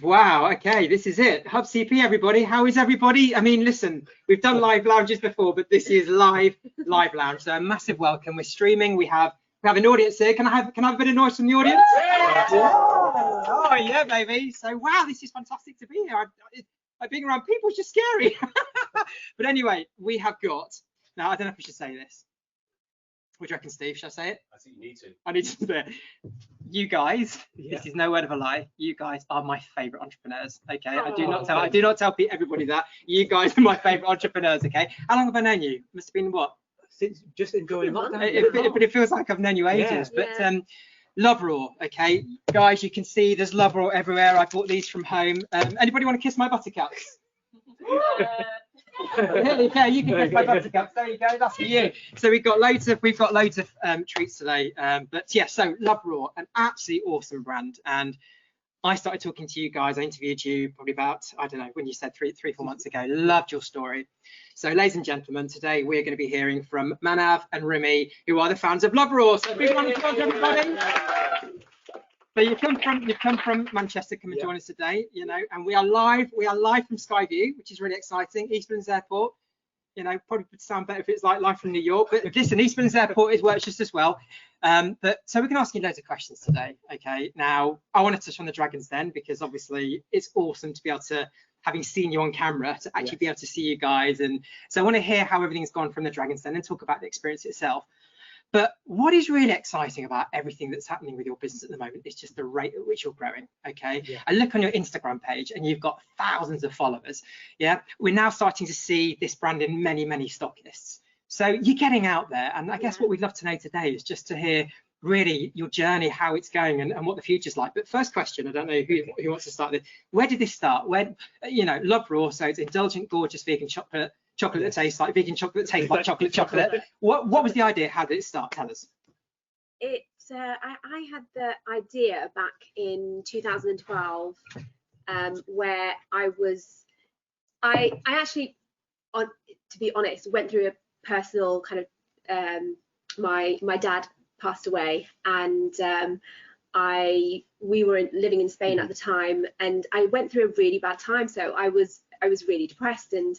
Wow, okay, this is it. HUBCP, everybody. How is everybody? I mean, listen, we've done live lounges before, but this is live lounge. So a massive welcome. We're streaming. We have an audience here. Can I have a bit of noise from the audience? Yeah. Oh yeah, baby. So wow, this is fantastic to be here. Being around people is just scary. But anyway, we have got, now I don't know if we should say this. What do you reckon, Steve? Should I say it? I think you need to. I need to say it. You guys, this is no word of a lie. You guys are my favourite entrepreneurs. Okay, I do not tell everybody that. You guys are my favourite entrepreneurs. Okay, how long have I known you? Must have been what? Since just enjoying lockdown. But it feels like I've known you ages. Yeah. But Love Raw. Okay, guys, you can see there's Love Raw everywhere. I bought these from home. Anybody want to kiss my buttercups? Yeah, you can kiss my buttercups. There you go. That's for you. So we've got loads of treats today. But yeah, so Love Raw, an absolutely awesome brand. And I started talking to you guys. I interviewed you probably about, I don't know, when you said 3-4 months ago. Loved your story. So ladies and gentlemen, today we're going to be hearing from Manav and Rimi, who are the founders of Love Raw. So big round of applause, everybody. So you've come from Manchester, come and join us today, you know, and we are live from Skyview, which is really exciting. Eastlands Airport, you know, probably would sound better if it's like live from New York, but listen, Eastlands Airport works just as well. But so we can ask you loads of questions today. Okay, now I want to touch on the Dragons Den, because obviously it's awesome to be able to, having seen you on camera, to actually be able to see you guys. And so I want to hear how everything's gone from the Dragons Den and talk about the experience itself. But what is really exciting about everything that's happening with your business at the moment is just the rate at which you're growing. Okay, I look on your Instagram page and you've got thousands of followers. Yeah, we're now starting to see this brand in many stockists. So you're getting out there, and I guess what we'd love to know today is just to hear really your journey, how it's going, and what the future's like. But first question, I don't know who wants to start this. Where did this start? Where, you know, Love Raw, so it's indulgent, gorgeous vegan chocolate that tastes like vegan chocolate, that tastes like chocolate. What was the idea? How did it start? Tell us. I had the idea back in 2012, where I actually, to be honest, went through a personal kind of, my dad passed away, and we were living in Spain at the time, and I went through a really bad time. So I was really depressed, and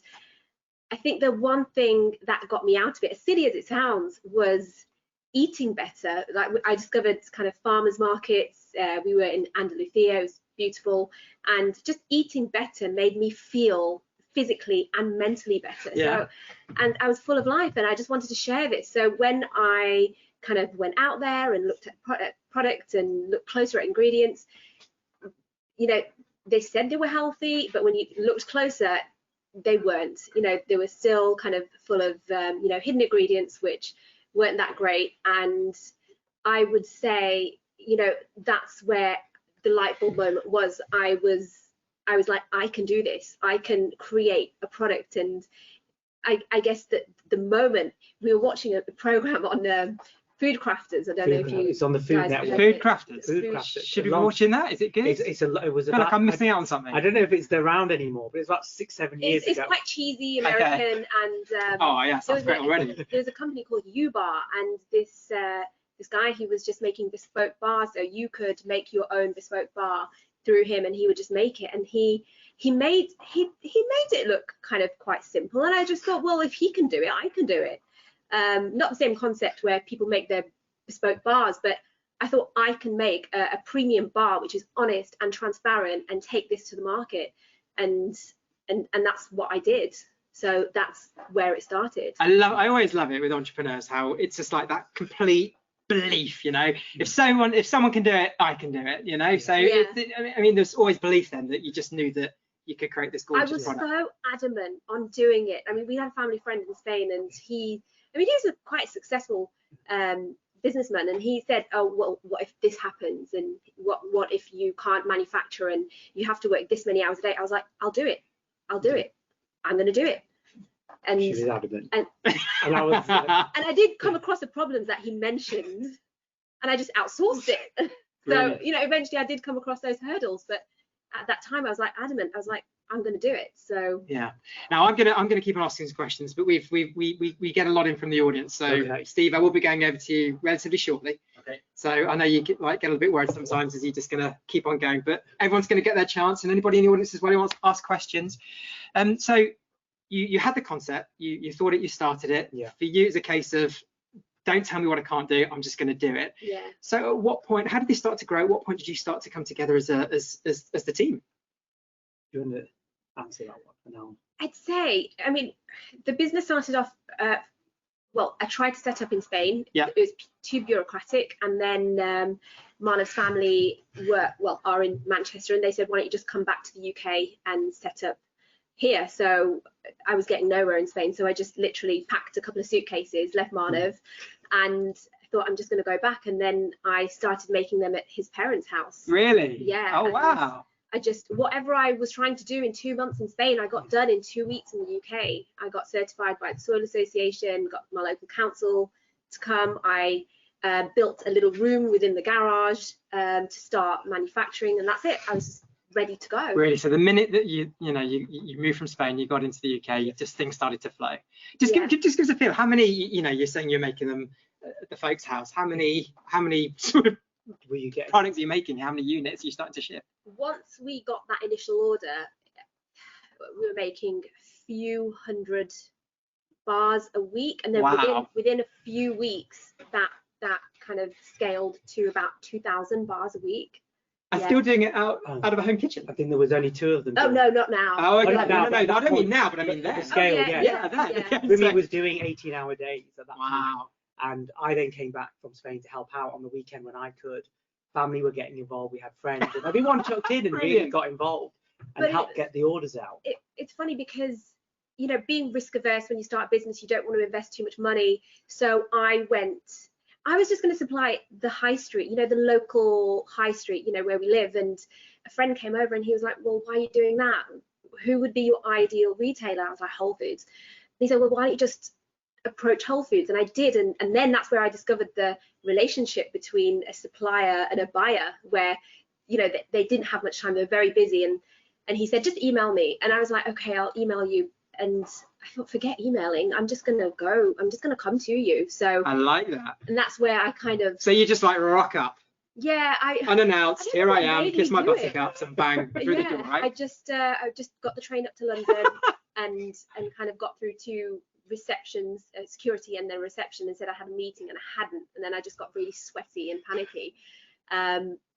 I think the one thing that got me out of it, as silly as it sounds, was eating better. Like, I discovered kind of farmers markets. We were in Andalusia, it was beautiful, and just eating better made me feel physically and mentally better. So, and I was full of life, and I just wanted to share this. So when I kind of went out there and looked at products and looked closer at ingredients, you know, they said they were healthy, but when you looked closer, they weren't. You know, they were still kind of full of you know, hidden ingredients which weren't that great. And I would say, you know, that's where the light bulb moment was. I was like, I can do this. I can create a product. And I guess that the moment we were watching a program on Food Crafters. I don't know if you. It's on the Food Network. Food Crafters. Should we be watching that? Is it good? It was. I feel like I'm missing out on something. I don't know if it's around anymore, but it's about 6-7 years ago. It's quite cheesy, American, and oh yeah, sounds great already. There's a company called U-Bar, and this guy, he was just making bespoke bars, so you could make your own bespoke bar through him, and he would just make it, and he made it look kind of quite simple, and I just thought, well, if he can do it, I can do it. Not the same concept where people make their bespoke bars, but I thought I can make a premium bar which is honest and transparent and take this to the market, and that's what I did. So that's where it started. I always love it with entrepreneurs, how it's just like that complete belief, you know, if someone can do it, I can do it, you know. So I mean, there's always belief then that you just knew that you could create this gorgeous product. I was so adamant on doing it. I mean, we had a family friend in Spain, and he's a quite successful businessman, and he said, oh, well, what if this happens, and what if you can't manufacture and you have to work this many hours a day? I was like, I'll do it. I'm going to do it. And she was adamant. And I did come across the problems that he mentioned, and I just outsourced it. So, you know, eventually I did come across those hurdles, but at that time I was like adamant. I was like, I'm going to do it. So yeah. Now I'm gonna keep on asking some questions, but we get a lot in from the audience. So Steve, I will be going over to you relatively shortly. it. So I know you get a little bit worried sometimes, is he just going to keep on going? But everyone's going to get their chance, and anybody in the audience as well who wants to ask questions. So you had the concept, you thought it, you started it. Yeah. For you, it's a case of, don't tell me what I can't do, I'm just going to do it. Yeah. So at what point, how did this start to grow? At what point did you start to come together as the team? Do you want to answer that one for now? I'd say, I mean, the business started off, well, I tried to set up in Spain. Yeah. It was too bureaucratic. And then Manav's family are in Manchester, and they said, why don't you just come back to the UK and set up here? So I was getting nowhere in Spain. So I just literally packed a couple of suitcases, left Manav, and thought I'm just going to go back. And then I started making them at his parents' house. Really? Yeah. Oh, wow. Whatever I was trying to do in 2 months in Spain, I got done in 2 weeks in the UK. I got certified by the Soil Association, got my local council to come. I built a little room within the garage to start manufacturing, and that's it. I was just ready to go. Really? So the minute that you moved from Spain, you got into the UK, just things started to flow. Just give us a feel. How many, you're saying you're making them at the folks' house. How many sort of Were you getting products are you making? How many units are you starting to ship? Once we got that initial order, we were making a few hundred bars a week, and then within a few weeks that kind of scaled to about 2,000 bars a week. And still doing it out of a home kitchen? I think there was only 2 of them. Oh, no, not now. Oh, okay. Not No, now, I don't mean now, but I mean the then. scale, Yeah. Rimi was doing 18-hour days at that time. Wow. And I then came back from Spain to help out on the weekend when I could. Family were getting involved. We had friends, and everyone chucked in and really got involved and helped get the orders out. It's funny because, being risk averse when you start a business, you don't want to invest too much money. So I was just going to supply the high street, the local high street, where we live. And a friend came over and he was like, well, why are you doing that? Who would be your ideal retailer? I was like, Whole Foods. And he said, well, why don't you just approach Whole Foods? And I did, and then that's where I discovered the relationship between a supplier and a buyer, where they didn't have much time, they were very busy, and he said, just email me. And I was like, okay, I'll email you. And I thought, forget emailing, I'm just gonna come to you. So I like that. And that's where I kind of, so you just like rock up, unannounced, here I am, kiss my buttercups, and bang through the door, right? I just got the train up to London and kind of got through to receptions, security, and then reception, and said I had a meeting, and I hadn't, and then I just got really sweaty and panicky.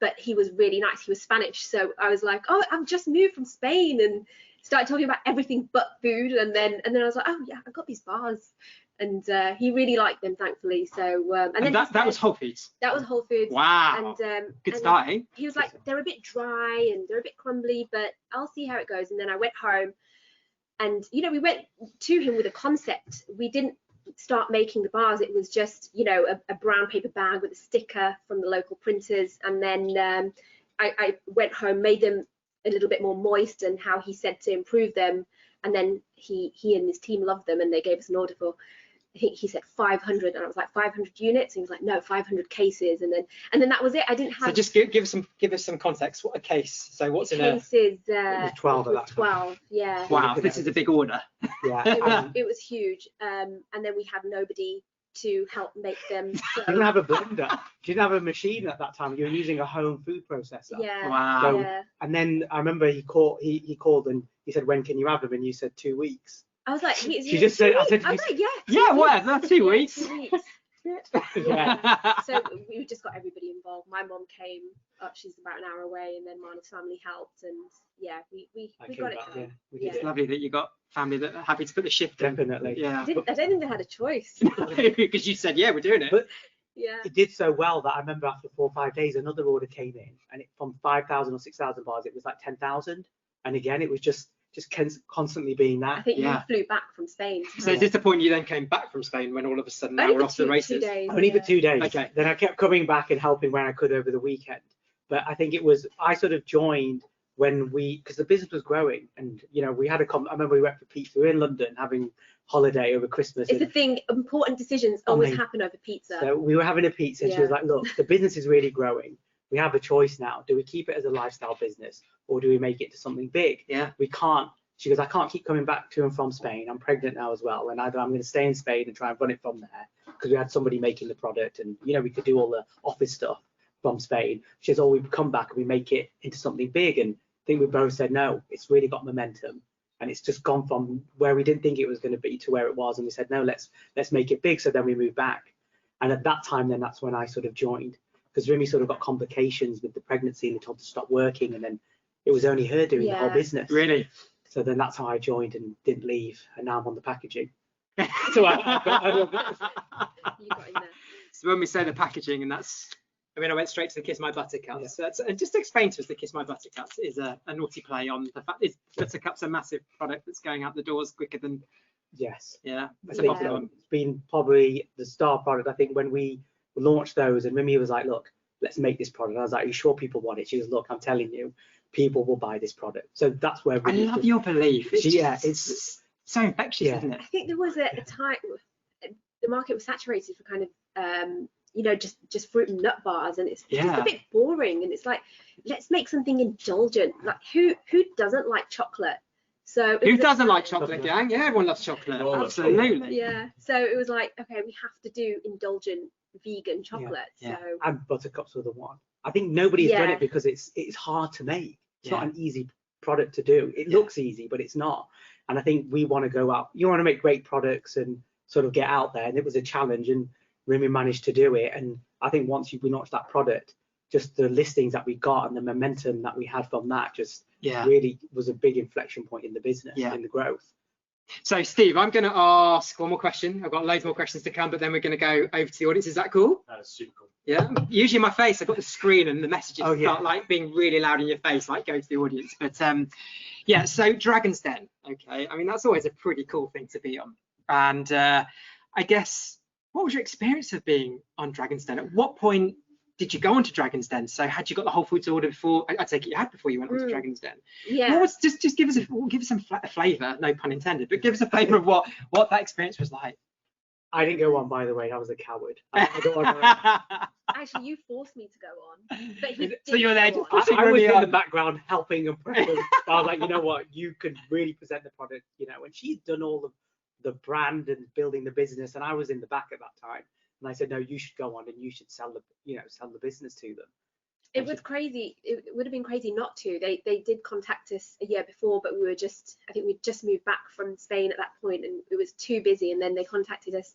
But he was really nice. He was Spanish, so I was like, oh, I've just moved from Spain, and started talking about everything but food, and then I was like, oh yeah, I've got these bars, and he really liked them, thankfully. So and then that was Whole Foods. That was Whole Foods. Wow. And good start, eh? He was like, they're a bit dry and they're a bit crumbly, but I'll see how it goes. And then I went home. And, we went to him with a concept. We didn't start making the bars. It was just, a brown paper bag with a sticker from the local printers. And then I went home, made them a little bit more moist, and how he said to improve them. And then he and his team loved them, and they gave us an order for, I think he said 500, and I was like, 500 units? And he was like, no, 500 cases. And then that was it. I didn't have. So just give us some context. What a case? So what's in a case is 12 of that. 12, yeah. Wow, this is a big order. Yeah. It was huge. And then we had nobody to help make them. So. You didn't have a blender. You didn't have a machine at that time. You were using a home food processor. Yeah. Wow. So, yeah. And then I remember he called and he said, when can you have them? And you said 2 weeks. I was like, she just said, I was like, yeah, whatever, 2 weeks. 2 weeks. Yeah. So we just got everybody involved. My mom came up, she's about an hour away, and then Mana's family helped, and yeah, we got it done. Yeah. It's lovely that you got family that are happy to put the shift in. Definitely. Yeah. I don't think they had a choice. Because you said, yeah, we're doing it. But yeah. it did so well that I remember after 4 or 5 days, another order came in, and from 5,000 or 6,000 bars, it was like 10,000. And again, it was just constantly being that. I think you flew back from Spain. So is this the point you then came back from Spain, when all of a sudden now we're off to the races? 2 days, Only for 2 days. Okay. Then I kept coming back and helping when I could over the weekend. But I think I sort of joined because the business was growing, and we had I remember we went for pizza. We were in London having holiday over Christmas. It's the thing, important decisions always happen over pizza. So we were having a pizza, and she was like, look, the business is really growing. We have a choice now. Do we keep it as a lifestyle business, or do we make it to something big? Yeah. We can't. She goes, I can't keep coming back to and from Spain. I'm pregnant now as well, and either I'm going to stay in Spain and try and run it from there, because we had somebody making the product, and you know, we could do all the office stuff from Spain. She says, oh, we come back and we make it into something big. And I think we both said, no, it's really got momentum, and it's just gone from where we didn't think it was going to be to where it was. And we said, no, let's make it big. So then we moved back. And at that time, then that's when I sort of joined, because Rimi sort of got complications with the pregnancy and they told her to stop working, and then it was only her doing the whole business. Really? So then that's how I joined and didn't leave, and now I'm on the packaging. So You got in there. So when we say the packaging, and that's, I mean, I went straight to the Kiss My Buttercups. Yeah. So that's, and just to explain to us, the Kiss My Buttercups is a naughty play on the fact is Buttercup's a massive product that's going out the doors quicker than. Yes. Yeah, I it's a think popular one. it's been probably the star product. I think when we launched those, and Rimi was like, look, let's make this product. I was like, are you sure people want it? She goes, look, I'm telling you, people will buy this product. So that's where I love your belief. It's so infectious, isn't it? I think there was a time the market was saturated for kind of you know, just fruit and nut bars, and it's just a bit boring. And it's like, let's make something indulgent. Like who doesn't like chocolate? So who doesn't like chocolate, gang? Yeah, everyone loves chocolate. Absolutely. Yeah. So it was like, okay, we have to do indulgent vegan chocolate. Yeah. So And Buttercups were the one. I think nobody has done it because it's hard to make. It's not an easy product to do. It looks easy, but it's not. And I think we want to go out. You want to make great products and sort of get out there. And it was a challenge, and Rimi managed to do it. And I think once we launched that product, just the listings that we got and the momentum that we had from that just really was a big inflection point in the business, in the growth. So Steve, I'm going to ask one more question. I've got loads more questions to come, but then we're going to go over to the audience. Is that cool? That's super cool. Yeah. Usually my face, I've got the screen and the messages start like being really loud in your face, like go to the audience. But yeah, so Dragon's Den. Okay. I mean, that's always a pretty cool thing to be on. And I guess, what was your experience of being on Dragon's Den? At what point did you go onto Dragon's Den? So had you got the Whole Foods order before? I take it you had before you went onto Dragon's Den. Yeah. What was, just give us some flavour, no pun intended, but give us a flavour of what that experience was like. I didn't go on, by the way. I was a coward. I go on. Actually, you forced me to go on. But so you were there just pushing I was Rimi in on. the background helping and pressing. I was like, you know what? You could really present the product, you know. And she's done all of the brand and building the business, and I was in the back at that time. And I said, no, you should go on and you should sell the business to them. It was crazy. It would have been crazy not to. They did contact us a year before, but I think we'd just moved back from Spain at that point, and it was too busy. And then they contacted us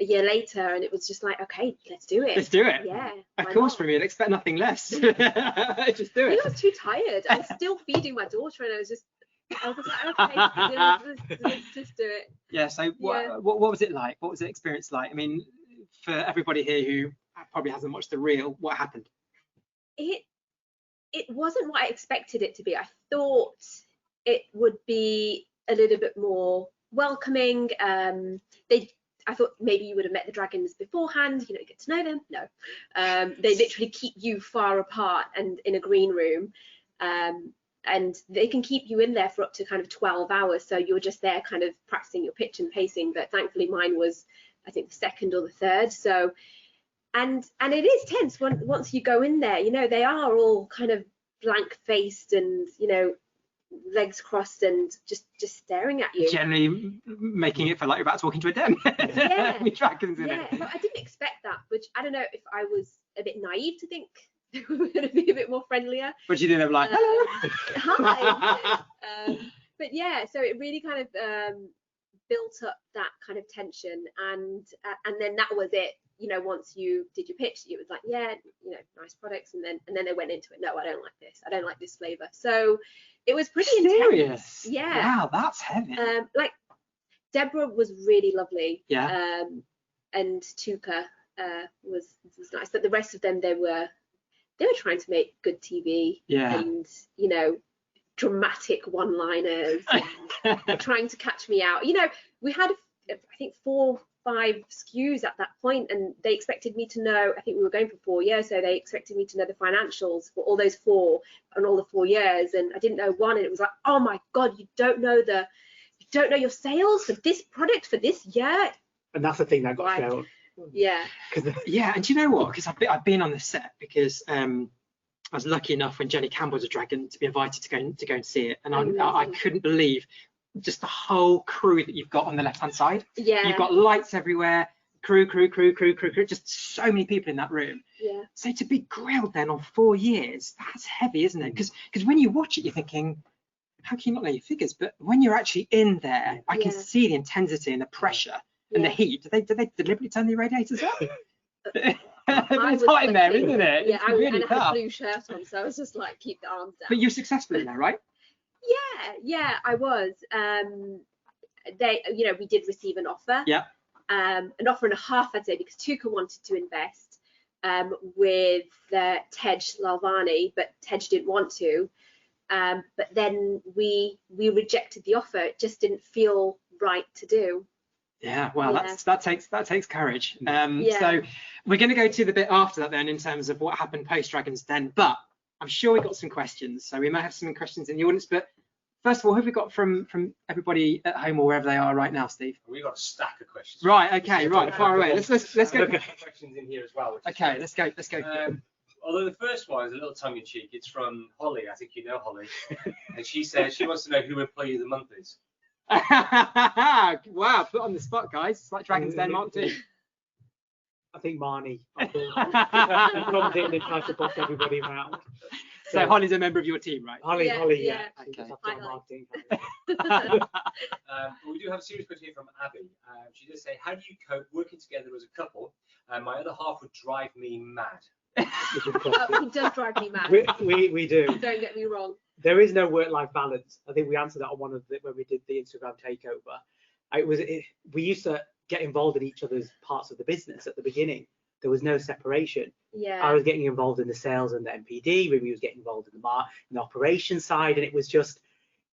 a year later, and it was just like, okay, let's do it. Let's do it. Yeah. Of course, Rimi, I'd expect nothing less. Just do it. I was too tired. I was still feeding my daughter, and I was like, okay, let's just do it. Yeah. So what was it like? What was the experience like? I mean, for everybody here who probably hasn't watched the reel, what happened? It wasn't what I expected it to be. I thought it would be a little bit more welcoming. I thought maybe you would have met the dragons beforehand, you know, get to know them. No, they literally keep you far apart and in a green room, and they can keep you in there for up to kind of 12 hours. So you're just there kind of practicing your pitch and pacing. But thankfully mine was, I think, the second or the third. So. And it is tense once you go in there, you know, they are all kind of blank faced and, you know, legs crossed and just staring at you. Generally making it feel like you're about to walk into a den. Yeah. With dragons in it. But I didn't expect that, which I don't know if I was a bit naive to think they were going to be a bit more friendlier. But you didn't have like, hello. Hi. But yeah, so it really kind of built up that kind of tension, and then that was it. You know, once you did your pitch, it was like, yeah, you know, nice products, and then they went into it. No, I don't like this. I don't like this flavor. So it was pretty intense. Yeah. Wow, that's heavy. Like Deborah was really lovely. Yeah. And Tuka was nice, but the rest of them, they were trying to make good TV. Yeah. And you know, dramatic one-liners, and trying to catch me out. You know, we had I think 4-5 SKUs at that point, and they expected me to know, I think we were going for 4 years, so they expected me to know the financials for all those 4 and all the 4 years, and I didn't know one, and it was like, oh my god, you don't know your sales for this product for this year. And that's the thing that got shown. Yeah. Yeah, and do you know what, because I've been on the set, because I was lucky enough when Jenny Campbell was a dragon to be invited to go and see it, and I couldn't believe just the whole crew that you've got on the left hand side. Yeah. You've got lights everywhere, crew, just so many people in that room. Yeah. So to be grilled then on 4 years, that's heavy, isn't it? Because when you watch it, you're thinking, how can you not know your figures? But when you're actually in there, I can see the intensity and the pressure and the heat. Do they deliberately turn the radiators up? It's hot in there, isn't it? Yeah, it's really I had tough. a blue shirt on, so I was just like, keep the arms down. But you're successful in there, right? Yeah, I was. We did receive an offer. Yeah. An offer and a half, I'd say, because Tuka wanted to invest with Tej Lalvani, but Tej didn't want to. But then we rejected the offer. It just didn't feel right to do. Yeah, well, that takes courage. Yeah. So we're going to go to the bit after that then in terms of what happened post Dragon's Den, but I'm sure we got some questions. So we may have some questions in the audience, but first of all, who have we got from everybody at home or wherever they are right now, Steve? We've got a stack of questions. Right, okay, right, far away. Let's go. Look at questions in here as well. Okay, let's go. Although the first one is a little tongue-in-cheek, it's from Holly. I think you know Holly, and she says she wants to know who Employee of the Month is. Wow, put on the spot, guys. It's like Dragon's Den Mark II. I think Marnie. Comes in and tries to boss everybody around. So Holly's a member of your team, right? Holly, yeah. Okay. We do have a serious question here from Abby. She does say, how do you cope working together as a couple? My other half would drive me mad. He does drive me mad. We do. Don't get me wrong. There is no work-life balance. I think we answered that on when we did the Instagram takeover. We used to get involved in each other's parts of the business at the beginning. There was no separation. Yeah. I was getting involved in the sales and the MPD. Rimi was getting involved in the operations side, and it was just,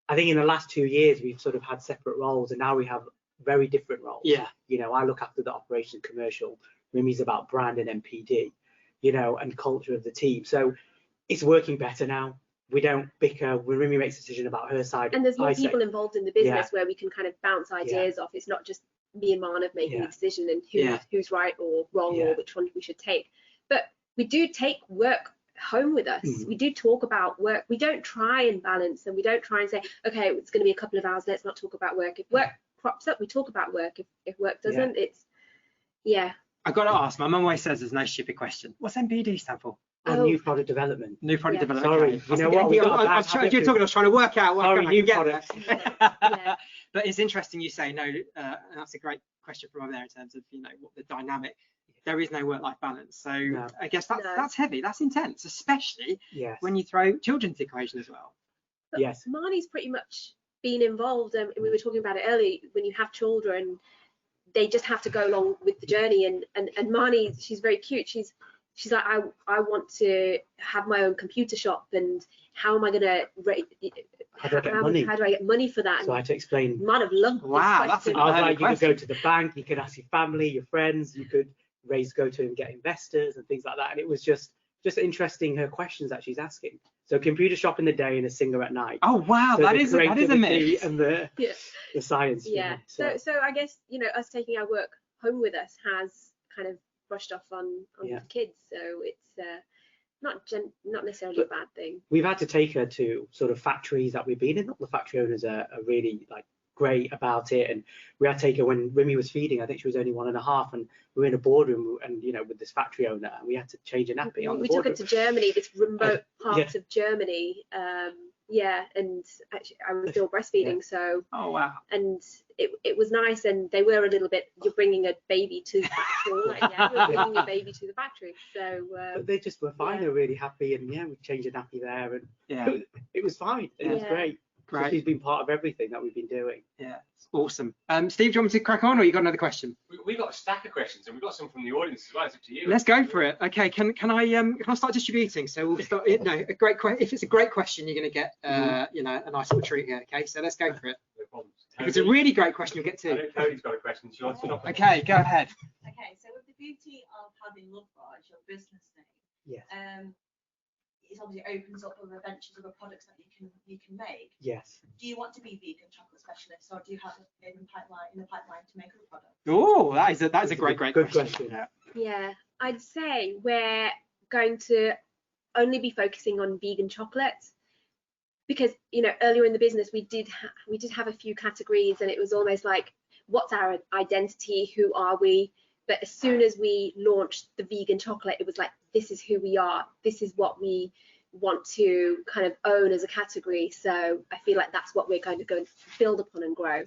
I think in the last 2 years we've sort of had separate roles, and now we have very different roles. Yeah. I look after the operation commercial. Rimi's about brand and MPD, and culture of the team. So it's working better now. We don't bicker. When Rimi makes a decision about her side, and there's more people involved in the business where we can kind of bounce ideas off. It's not just me and Manav making the decision and who's right or wrong or which one we should take. But we do take work home with us. We do talk about work. We don't try and balance, and we don't try and say, okay, it's going to be a couple of hours, let's not talk about work. If work crops up, we talk about work. If work doesn't, it's I've got to ask, my mum always says there's no stupid question. What's MPD stand for? New product development. New product development. Sorry, okay. I was trying to work out what I can get there. But it's interesting you say no, and that's a great question from over there in terms of what the dynamic. There is no work-life balance, so I guess that's heavy, that's intense, especially when you throw children into the equation as well. But Marnie's pretty much been involved, and we were talking about it earlier. When you have children, they just have to go along with the journey, and Marnie, she's very cute. She's like, I want to have my own computer shop, and how am I gonna how do I get money for that? So I had to explain. Manav loved this question. I was like, you could go to the bank, you could ask your family, your friends, you could go to and get investors and things like that. And it was just interesting, her questions that she's asking. So computer shop in the day and a singer at night. Oh wow, so that is a mix. And the science. Yeah. So I guess us taking our work home with us has kind of brushed off on the kids. So it's not necessarily a bad thing. We've had to take her to sort of factories that we've been in. Not the factory owners are really great about it, and we had to take her when Rimi was feeding. I think she was only 1.5, and we were in a boardroom and with this factory owner, and we had to change a nappy on the boardroom. We took her to Germany, this remote part of Germany. And actually I was still breastfeeding, so oh wow, and it was nice, and they were a little bit, you're bringing a baby to the factory. We're bringing a baby to the factory, so but they just were fine. They were really happy, and we changed a nappy there, and it was fine. It was great. So she's been part of everything that we've been doing. Yeah, it's awesome. Steve, do you want me to crack on, or you got another question? We've got a stack of questions, and we've got some from the audience as well. It's up to you. Let's go for it. Okay, can I start distributing? So we'll start. A great question. If it's a great question, you're going to get a nice little treat here. Okay, so let's go for it. No problems. If it's a really great question, you'll get two. I know Cody's got a question. She wants to know. Okay, go ahead. Okay, so with the beauty of having LoveRage, your business name, it obviously opens up other ventures, other products that you can make. Yes. Do you want to be vegan chocolate specialist, or do you have in the pipeline to make other products? Oh, that is a great question. Yeah, I'd say we're going to only be focusing on vegan chocolates, because earlier in the business we did have a few categories, and it was almost like, what's our identity? Who are we? But as soon as we launched the vegan chocolate, it was like, this is who we are. This is what we want to kind of own as a category. So I feel like that's what we're kind of going to build upon and grow.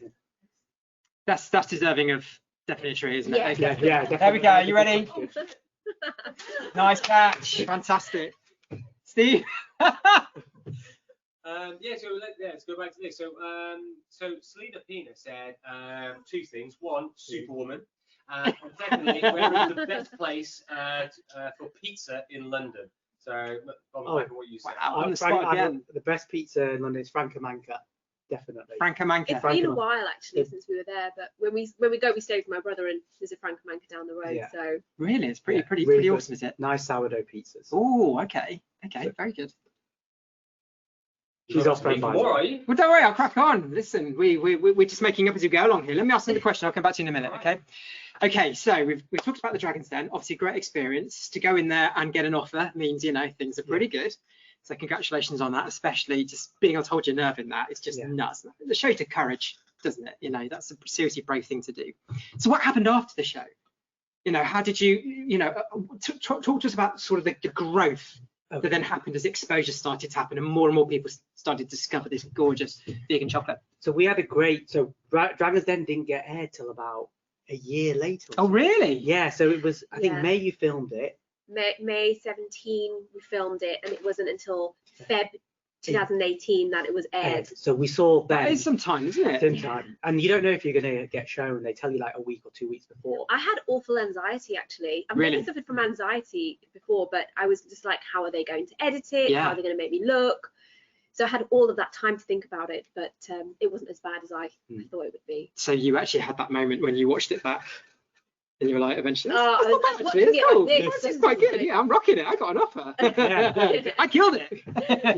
That's deserving of definitely a tree, isn't it? Yeah. Okay. Yeah, There we go. You ready? Nice catch. Fantastic. Steve? Let's go back to this. So Selena Pina said 2 things. One, Superwoman. And secondly, where is the best place for pizza in London? So, on the back of what you said. Wow, on the spot again. The best pizza in London is Francomanca, definitely. Francomanca. It's been a while actually since we were there, but when we go, we stay with my brother, and there's a Francomanca down the road. Yeah. So Really, it's pretty really awesome, is it? Nice sourdough pizzas. Oh, okay, very good. She's off by More, are you? Well, don't worry, I'll crack on. Listen, we're just making up as we go along here. Let me ask you the question. I'll come back to you in a minute, okay? Okay, so we've talked about the Dragon's Den. Obviously, great experience. To go in there and get an offer means, you know, things are pretty good. So congratulations on that, especially just being able to hold your nerve in that. It's just nuts. It shows the courage, doesn't it? You know, that's a seriously brave thing to do. So what happened after the show? You know, how did you know, talk to us about sort of the growth that then happened as exposure started to happen and more people started to discover this gorgeous vegan chocolate. So we had Dragon's Den didn't get aired till about a year later. Oh, really? Yeah, so it was, I think May you filmed it. May 17 we filmed it, and it wasn't until Feb 2018 that it was aired. So we saw then. That is some time, isn't it? Some time. And you don't know if you're going to get shown. They tell you like a week or 2 weeks before. I had awful anxiety actually. I've really suffered from anxiety before, but I was just like, how are they going to edit it? Yeah. How are they going to make me look? So I had all of that time to think about it, but it wasn't as bad as I thought it would be. So you actually had that moment when you watched it back and you were like, eventually, it's quite good. Yeah, I'm rocking it. I got an offer. I killed it. You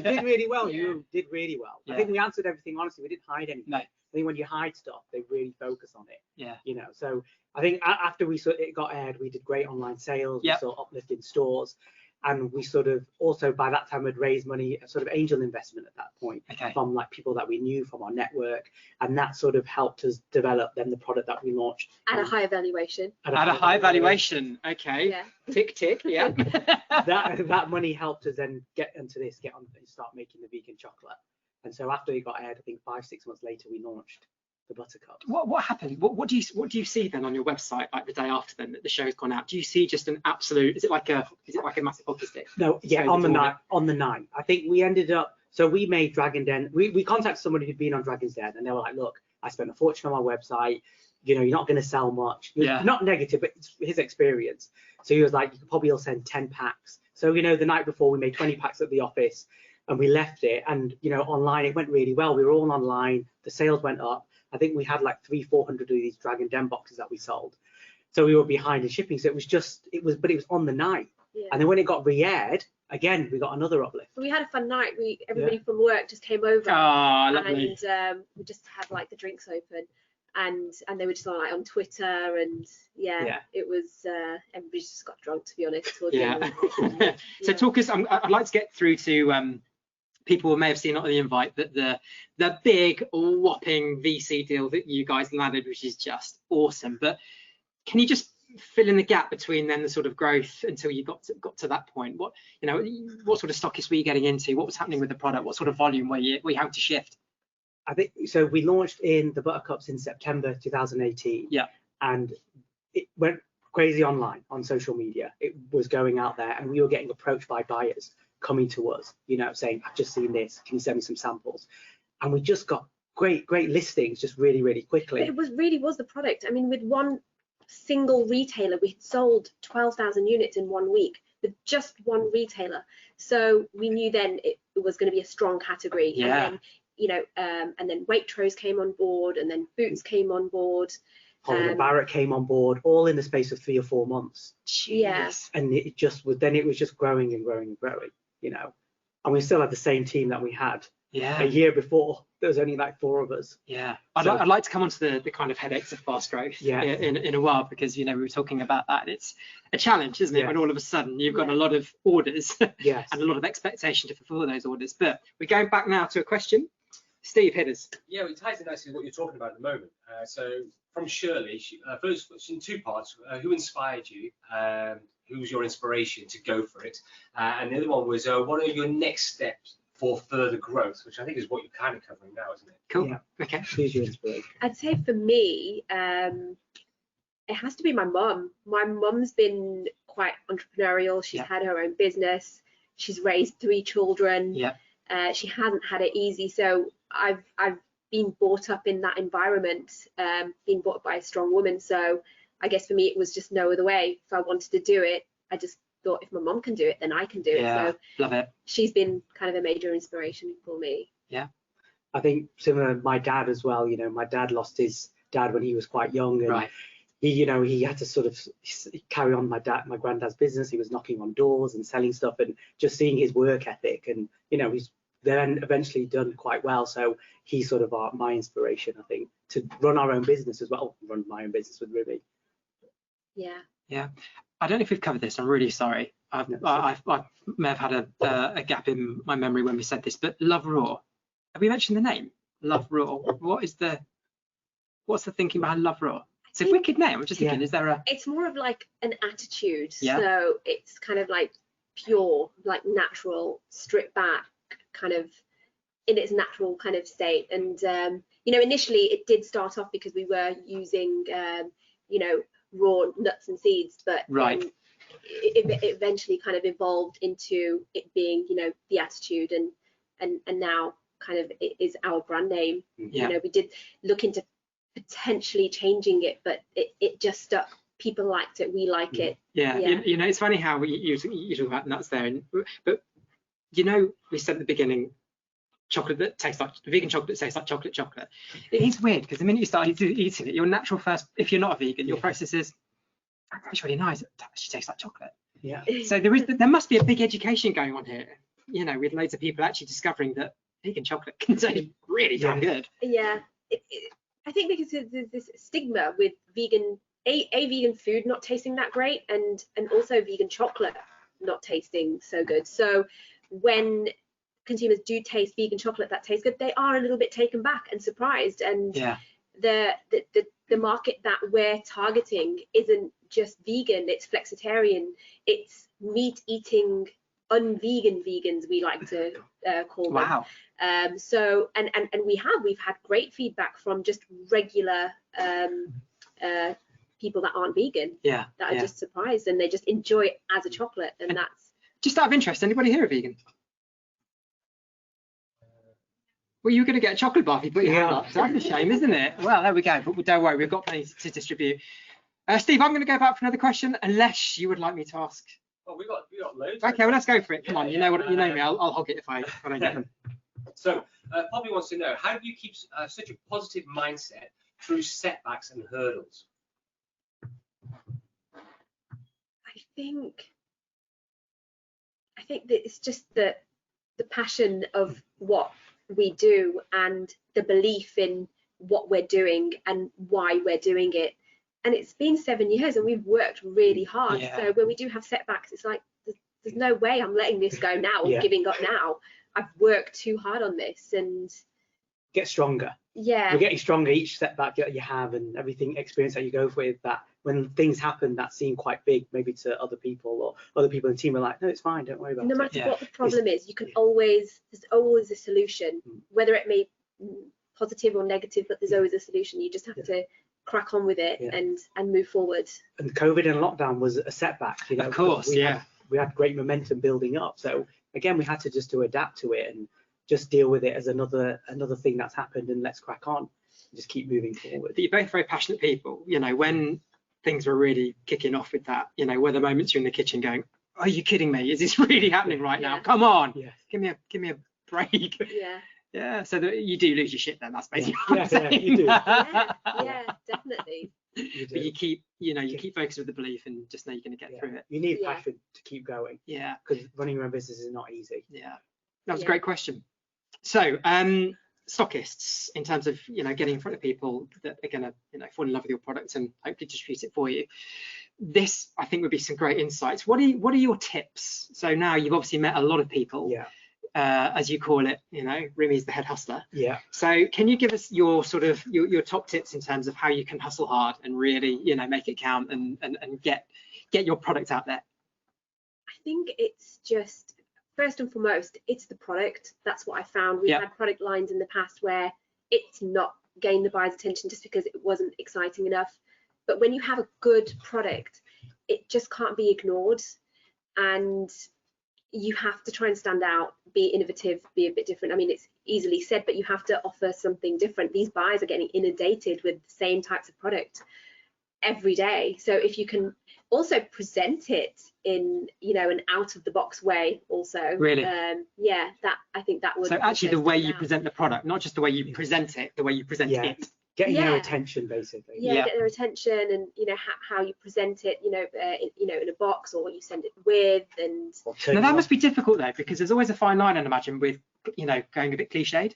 did really well. You did really well. Yeah. I think we answered everything honestly. We didn't hide anything. No. I think when you hide stuff, they really focus on it. Yeah. You know, so I think after it got aired, we did great online sales. Yep. We saw uplift in stores. And we sort of also by that time had raised money, sort of angel investment at that point from like people that we knew from our network, and that sort of helped us develop then the product that we launched at a high valuation. At a high valuation, okay. Yeah. Tick, yeah. that money helped us then get on and start making the vegan chocolate. And so after it got aired, I think 5-6 months later, we launched the buttercup. What happened? What do you see then on your website like the day after then that the show's gone out? Do you see just an absolute? Is it like a massive hockey stick? No, yeah, on the night. I think we ended up. So we made Dragon Den. We contacted somebody who'd been on Dragon's Den, and they were like, "Look, I spent a fortune on my website. You know, you're not going to sell much." Yeah. Not negative, but it's his experience. So he was like, "You could probably send 10 packs." So you know, the night before we made 20 packs at the office, and we left it. And you know, online it went really well. We were all online. The sales went up. I think we had like 300-400 of these Dragon Den boxes that we sold. So we were behind in shipping. So it was on the night. Yeah. And then when it got re-aired, again, we got another uplift. We had a fun night. Everybody from work just came over. Oh, lovely. And we just had like the drinks open, and they were just on Twitter, and it was everybody just got drunk, to be honest. So talk us. I'd like to get through to people may have seen on the invite that the big whopping VC deal that you guys landed, which is just awesome. But can you just fill in the gap between then the sort of growth until you got to that point? What sort of stockists were you getting into? What was happening with the product? What sort of volume were you having to shift? I think so. We launched in the Buttercups in September 2018. Yeah. And it went crazy online on social media. It was going out there, and we were getting approached by buyers coming to us, you know, saying, "I've just seen this. Can you send me some samples?" And we just got great listings just really quickly. But it really was the product. I mean, with one single retailer, we had sold 12,000 units in 1 week with just one retailer. So we knew then it was going to be a strong category. Yeah. And then, and then Waitrose came on board, and then Boots came on board. Barrett came on board, all in the space of 3 or 4 months. Jeez. And it was just growing and growing and growing, you know. And we still had the same team that we had a year before. There was only like 4 of us. Yeah, I'd like to come on to the kind of headaches of fast growth in a while, because we were talking about that. It's a challenge, isn't it, when all of a sudden you've got a lot of orders and a lot of expectation to fulfill those orders. But we're going back now to a question. Steve, hit us. Yeah, it ties in nicely with what you're talking about at the moment. So from Shirley, first in two parts. Who inspired you? Who was your inspiration to go for it? And the other one was, what are your next steps for further growth? Which I think is what you're kind of covering now, isn't it? Cool. Yeah. Okay. Who's your inspiration? I'd say for me, it has to be my mum. My mum's been quite entrepreneurial. She's had her own business. She's raised 3 children. Yeah. She hasn't had it easy. So I've been brought up in that environment, being brought up by a strong woman. So I guess for me, it was just no other way. If I wanted to do it, I just thought if my mum can do it, then I can do it. So love it. she's been kind of a major inspiration for me. Yeah. I think similar to my dad as well. You know, my dad lost his dad when he was quite young, and he, you know, he had to sort of carry on my granddad's business. He was knocking on doors and selling stuff, and just seeing his work ethic, and you know, he's then eventually done quite well. So he's sort of my inspiration, I think, to run our own business as well. Run my own business with Rimi. Yeah. I don't know if we've covered this. I'm really sorry. I may have had a gap in my memory when we said this, but Love Raw. Have we mentioned the name? Love Raw. What's the thinking behind Love Raw? It's a wicked name. I'm just thinking, is there a? It's more of like an attitude. Yeah. So it's kind of like pure, like natural, stripped back, kind of in its natural kind of state. And you know, initially it did start off because we were using you know, raw nuts and seeds, but it eventually kind of evolved into it being, you know, the attitude, and now kind of it is our brand name. Yeah. You know, we did look into potentially changing it, but it just stuck. People liked it, we like it. Yeah. You know, it's funny how you talk about nuts there, but you know, we said at the beginning, chocolate that tastes like vegan chocolate tastes like chocolate. It is weird because the minute you start eating it, your natural first, if you're not a vegan, your process is, that's really nice. It actually tastes like chocolate. Yeah. So there must be a big education going on here, you know, with loads of people actually discovering that vegan chocolate can taste really damn good. Yeah. I think because there's this stigma with vegan, vegan food not tasting that great, and also vegan chocolate not tasting so good. So when consumers do taste vegan chocolate that tastes good, they are a little bit taken back and surprised. And the market that we're targeting isn't just vegan, it's flexitarian, it's meat eating unvegan vegans, we like to call them. Wow. So and we've had great feedback from just regular people that aren't vegan, that are just surprised, and they just enjoy it as a chocolate. And that's just out of interest, anybody here a vegan? Well, you were going to get a chocolate bar if you put your hand up. So that's a shame, isn't it? Well, there we go. But don't worry, we've got plenty to distribute. Steve, I'm going to go back for another question, unless you would like me to ask. Well, we got loads. Okay, well, let's go for it. Come on, you know me. I'll hog it if I don't get them. So, Poppy wants to know, how do you keep such a positive mindset through setbacks and hurdles? I think that it's just the passion of what we do and the belief in what we're doing and why we're doing it. And it's been 7 years and we've worked really hard. So when we do have setbacks, it's like there's no way I'm letting this go now or giving up now. I've worked too hard on this and get stronger. You're getting stronger each setback that you have, and everything experience that you go with, that when things happen that seem quite big maybe to other people, or other people in the team are like, no, it's fine, don't worry about it. No matter what the problem is, you can there's always a solution, whether it may be positive or negative, but there's always a solution. You just have to crack on with it and move forward. And COVID and lockdown was a setback, you know. Of course, we had great momentum building up, so again we had to just adapt to it and just deal with it as another thing that's happened, and let's crack on and just keep moving forward. But you're both very passionate people, you know. When things were really kicking off with that, you know, were the moments you're in the kitchen going, are you kidding me, is this really happening right now? Come on, give me a break. So that you do lose your shit then, that's basically what I'm saying. You do. Definitely. But you keep focused with the belief and just know you're going to get through it. You need passion to keep going. Because running your own business is not easy. That was a great question. So stockists, in terms of, you know, getting in front of people that are going to, you know, fall in love with your product and hopefully distribute it for you, this I think would be some great insights. What are your tips? So now you've obviously met a lot of people. as you call it, you know, Rimi's the head hustler. Yeah. So can you give us your sort of your top tips in terms of how you can hustle hard and really, you know, make it count and get your product out there? I think it's just, first and foremost, it's the product. That's what I found. We've had product lines in the past where it's not gained the buyer's attention just because it wasn't exciting enough. But when you have a good product, it just can't be ignored. And you have to try and stand out, be innovative, be a bit different. I mean, it's easily said, but you have to offer something different. These buyers are getting inundated with the same types of product every day. So if you can also present it in, you know, an out of the box way also. Really? Yeah, that, I think that would. So actually the way you present the product, not just the way you present it, the way you present it. Getting their attention, basically. Yeah, get their attention, and you know how you present it, you know, in a box, or what you send it with, and. Now that must be difficult though, because there's always a fine line, I'd imagine, with, you know, going a bit cliched.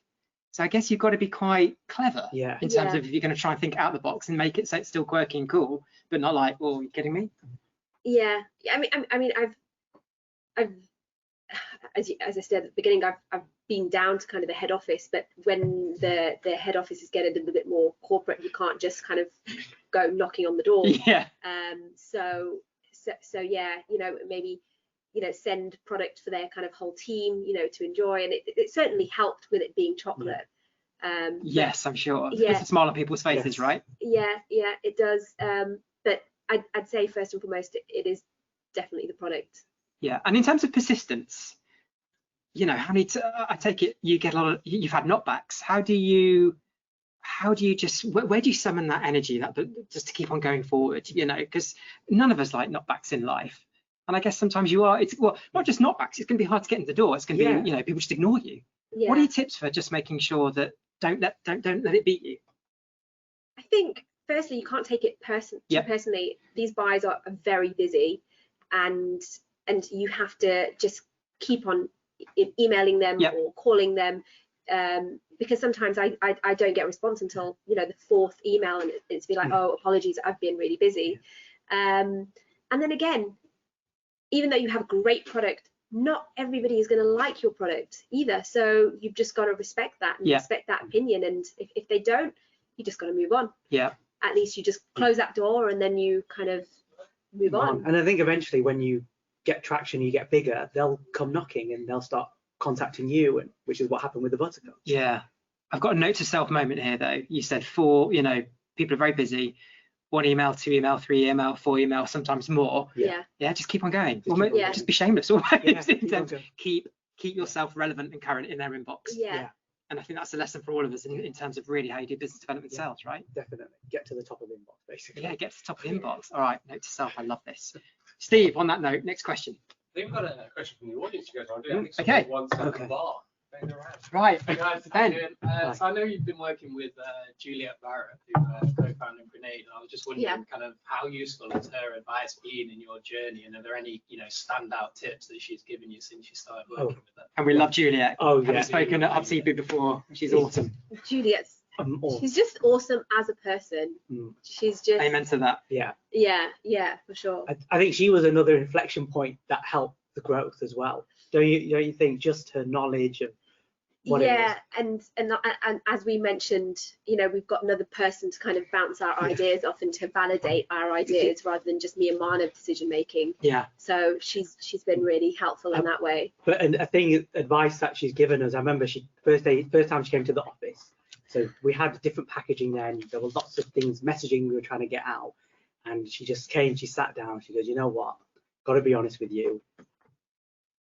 So I guess you've got to be quite clever in terms of if you're going to try and think out the box and make it so it's still quirky and cool, but not like, oh, you kidding me? Yeah, I mean, I've as I said at the beginning, I've been down to kind of the head office, but when the head office is getting a little bit more corporate, you can't just kind of go knocking on the door. Yeah. So yeah, you know, maybe, you know, send product for their kind of whole team, you know, to enjoy, and it certainly helped with it being chocolate. Yes, I'm sure. Yeah. It's a smile on people's faces, right? Yeah, it does. But I'd say first and foremost, it is definitely the product. Yeah, and in terms of persistence, you know, I take it you get a lot of, you've had knockbacks. How do you just, where do you summon that energy, that just to keep on going forward? You know, because none of us like knockbacks in life. And I guess sometimes it's, well, not just knockbacks, it's going to be hard to get in the door. It's going to be, you know, people just ignore you. Yeah. What are your tips for just making sure that don't let it beat you? I think firstly, you can't take it personally. These buyers are very busy, and you have to just keep on emailing them or calling them, because sometimes I don't get a response until, you know, the fourth email, and it's be like, oh, apologies, I've been really busy. And then again, even though you have a great product, not everybody is going to like your product either. So you've just got to respect that and respect that opinion. And if they don't, you just got to move on. Yeah. At least you just close that door, and then you kind of move on. And I think eventually when you get traction, you get bigger, they'll come knocking and they'll start contacting you, and which is what happened with the buttercups. Yeah. I've got a note to self moment here though. You said 4, you know, people are very busy. 1 email, 2 email, 3 email, 4 email, sometimes more. Yeah. Just keep on going. Just be shameless always. Keep yourself relevant and current in their inbox. Yeah. And I think that's a lesson for all of us in terms of really how you do business development sales, right? Definitely. Get to the top of the inbox, basically. Yeah, get to the top of the inbox. All right, note to self, I love this. Steve, on that note, next question. I think we've got a question from the audience you guys want to do. I think okay. Wants the bar. Right. Hey guys, Ben. So I know you've been working with Juliet Barrett, who co-founded Grenade, and I was just wondering kind of how useful has her advice been in your journey, and are there any, you know, standout tips that she's given you since you started working with her? And we love Juliet. Having spoken at HUBCP before, she's awesome. Juliet's she's just awesome as a person. She's just amen to that. Yeah, for sure. I think she was another inflection point that helped the growth as well. Don't you think, just her knowledge of what it is? And as we mentioned, you know, we've got another person to kind of bounce our ideas off and to validate our ideas rather than just me and Manav decision making. Yeah. So she's been really helpful in that way. But and I think advice that she's given us, I remember first time she came to the office. So we had different packaging there, and there were lots of things, messaging we were trying to get out. And she just came, she sat down, she goes, you know what, got to be honest with you,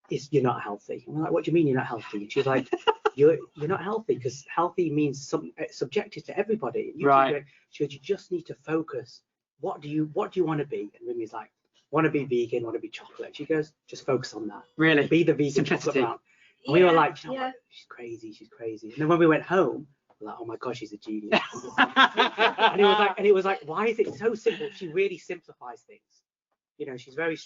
you're not healthy. And we're like, what do you mean you're not healthy? And she's like, you're not healthy, because healthy means subjective to everybody. Right. She goes, you just need to focus. What do you want to be? And Rimi's like, want to be vegan, want to be chocolate. She goes, just focus on that. Really? Be the vegan chocolate round. And we were like, you know what? She's crazy. And then when we went home, we're like, oh my God, she's a genius. and it was like, why is it so simple? She really simplifies things. You know, she's very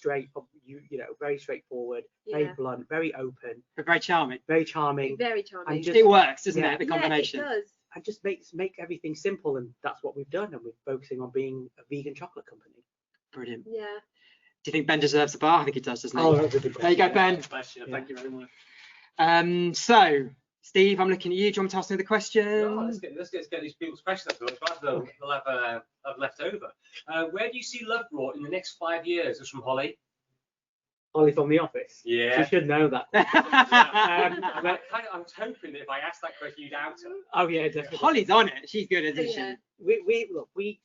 very straightforward, very blunt, very open, but very charming. Very charming. And it works, doesn't it? The combination. Yeah, it does. And just make everything simple, and that's what we've done. And we're focusing on being a vegan chocolate company. Brilliant. Yeah. Do you think Ben deserves a bar? I think he does, doesn't he? Oh, that's a good question. There you go, Ben. Thank you very much. So, Steve, I'm looking at you. Do you want me to ask another question? No, let's get these people's questions. They'll have left over. Where do you see Love Raw in the next 5 years? This is from Holly. Holly from The Office. Yeah. She should know that. I was hoping that if I asked that question, you'd answer. Oh yeah, definitely. Holly's on it. She's good, isn't Yeah. she?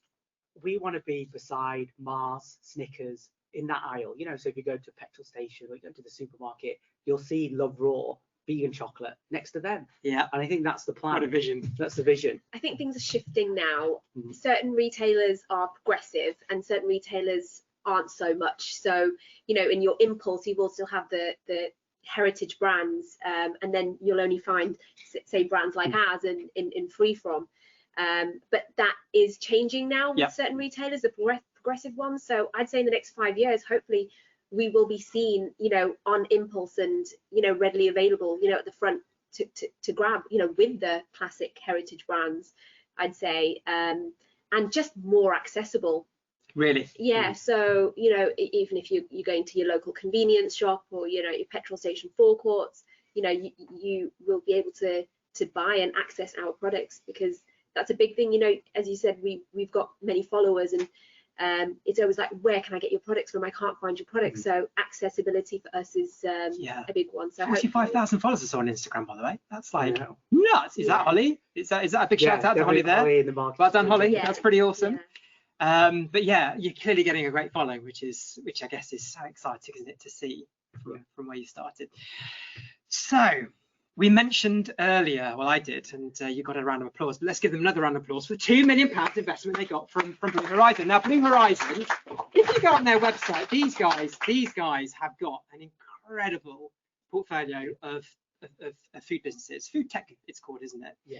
We want to be beside Mars, Snickers in that aisle. You know, so if you go to a petrol station or you go to the supermarket, you'll see Love Raw vegan chocolate next to them. Yeah. And I think that's the plan. What a vision. That's the vision. I think things are shifting now. Mhm. Certain retailers are progressive and certain retailers aren't so much. So, you know, in your impulse, you will still have the heritage brands, and then you'll only find, say, brands like ours in Free From. But that is changing now with certain retailers, the progressive ones. So I'd say in the next 5 years, hopefully, we will be seen, you know, on impulse and, you know, readily available, you know, at the front to grab, you know, with the classic heritage brands, I'd say, and just more accessible. Really? Yeah. So, you know, even if you're going to your local convenience shop or, you know, your petrol station forecourts, you know, you will be able to buy and access our products, because that's a big thing. You know, as you said, we've got many followers, and it's always like, where can I get your products from? I can't find your products. So accessibility for us is a big one. So 45,000 followers or so on Instagram, by the way. That's like nuts. Is that Holly? Is that a big shout out to Holly there? Holly in the market. Well done, Holly. Yeah. That's pretty awesome. Yeah. But yeah, you're clearly getting a great following, which I guess is so exciting, isn't it, to see from where you started. So we mentioned earlier, well, I did, and you got a round of applause, but let's give them another round of applause for the £2 million investment they got from Blue Horizon. Now, Blue Horizon, if you go on their website, these guys have got an incredible portfolio of food businesses. Food tech, it's called, isn't it? Yeah.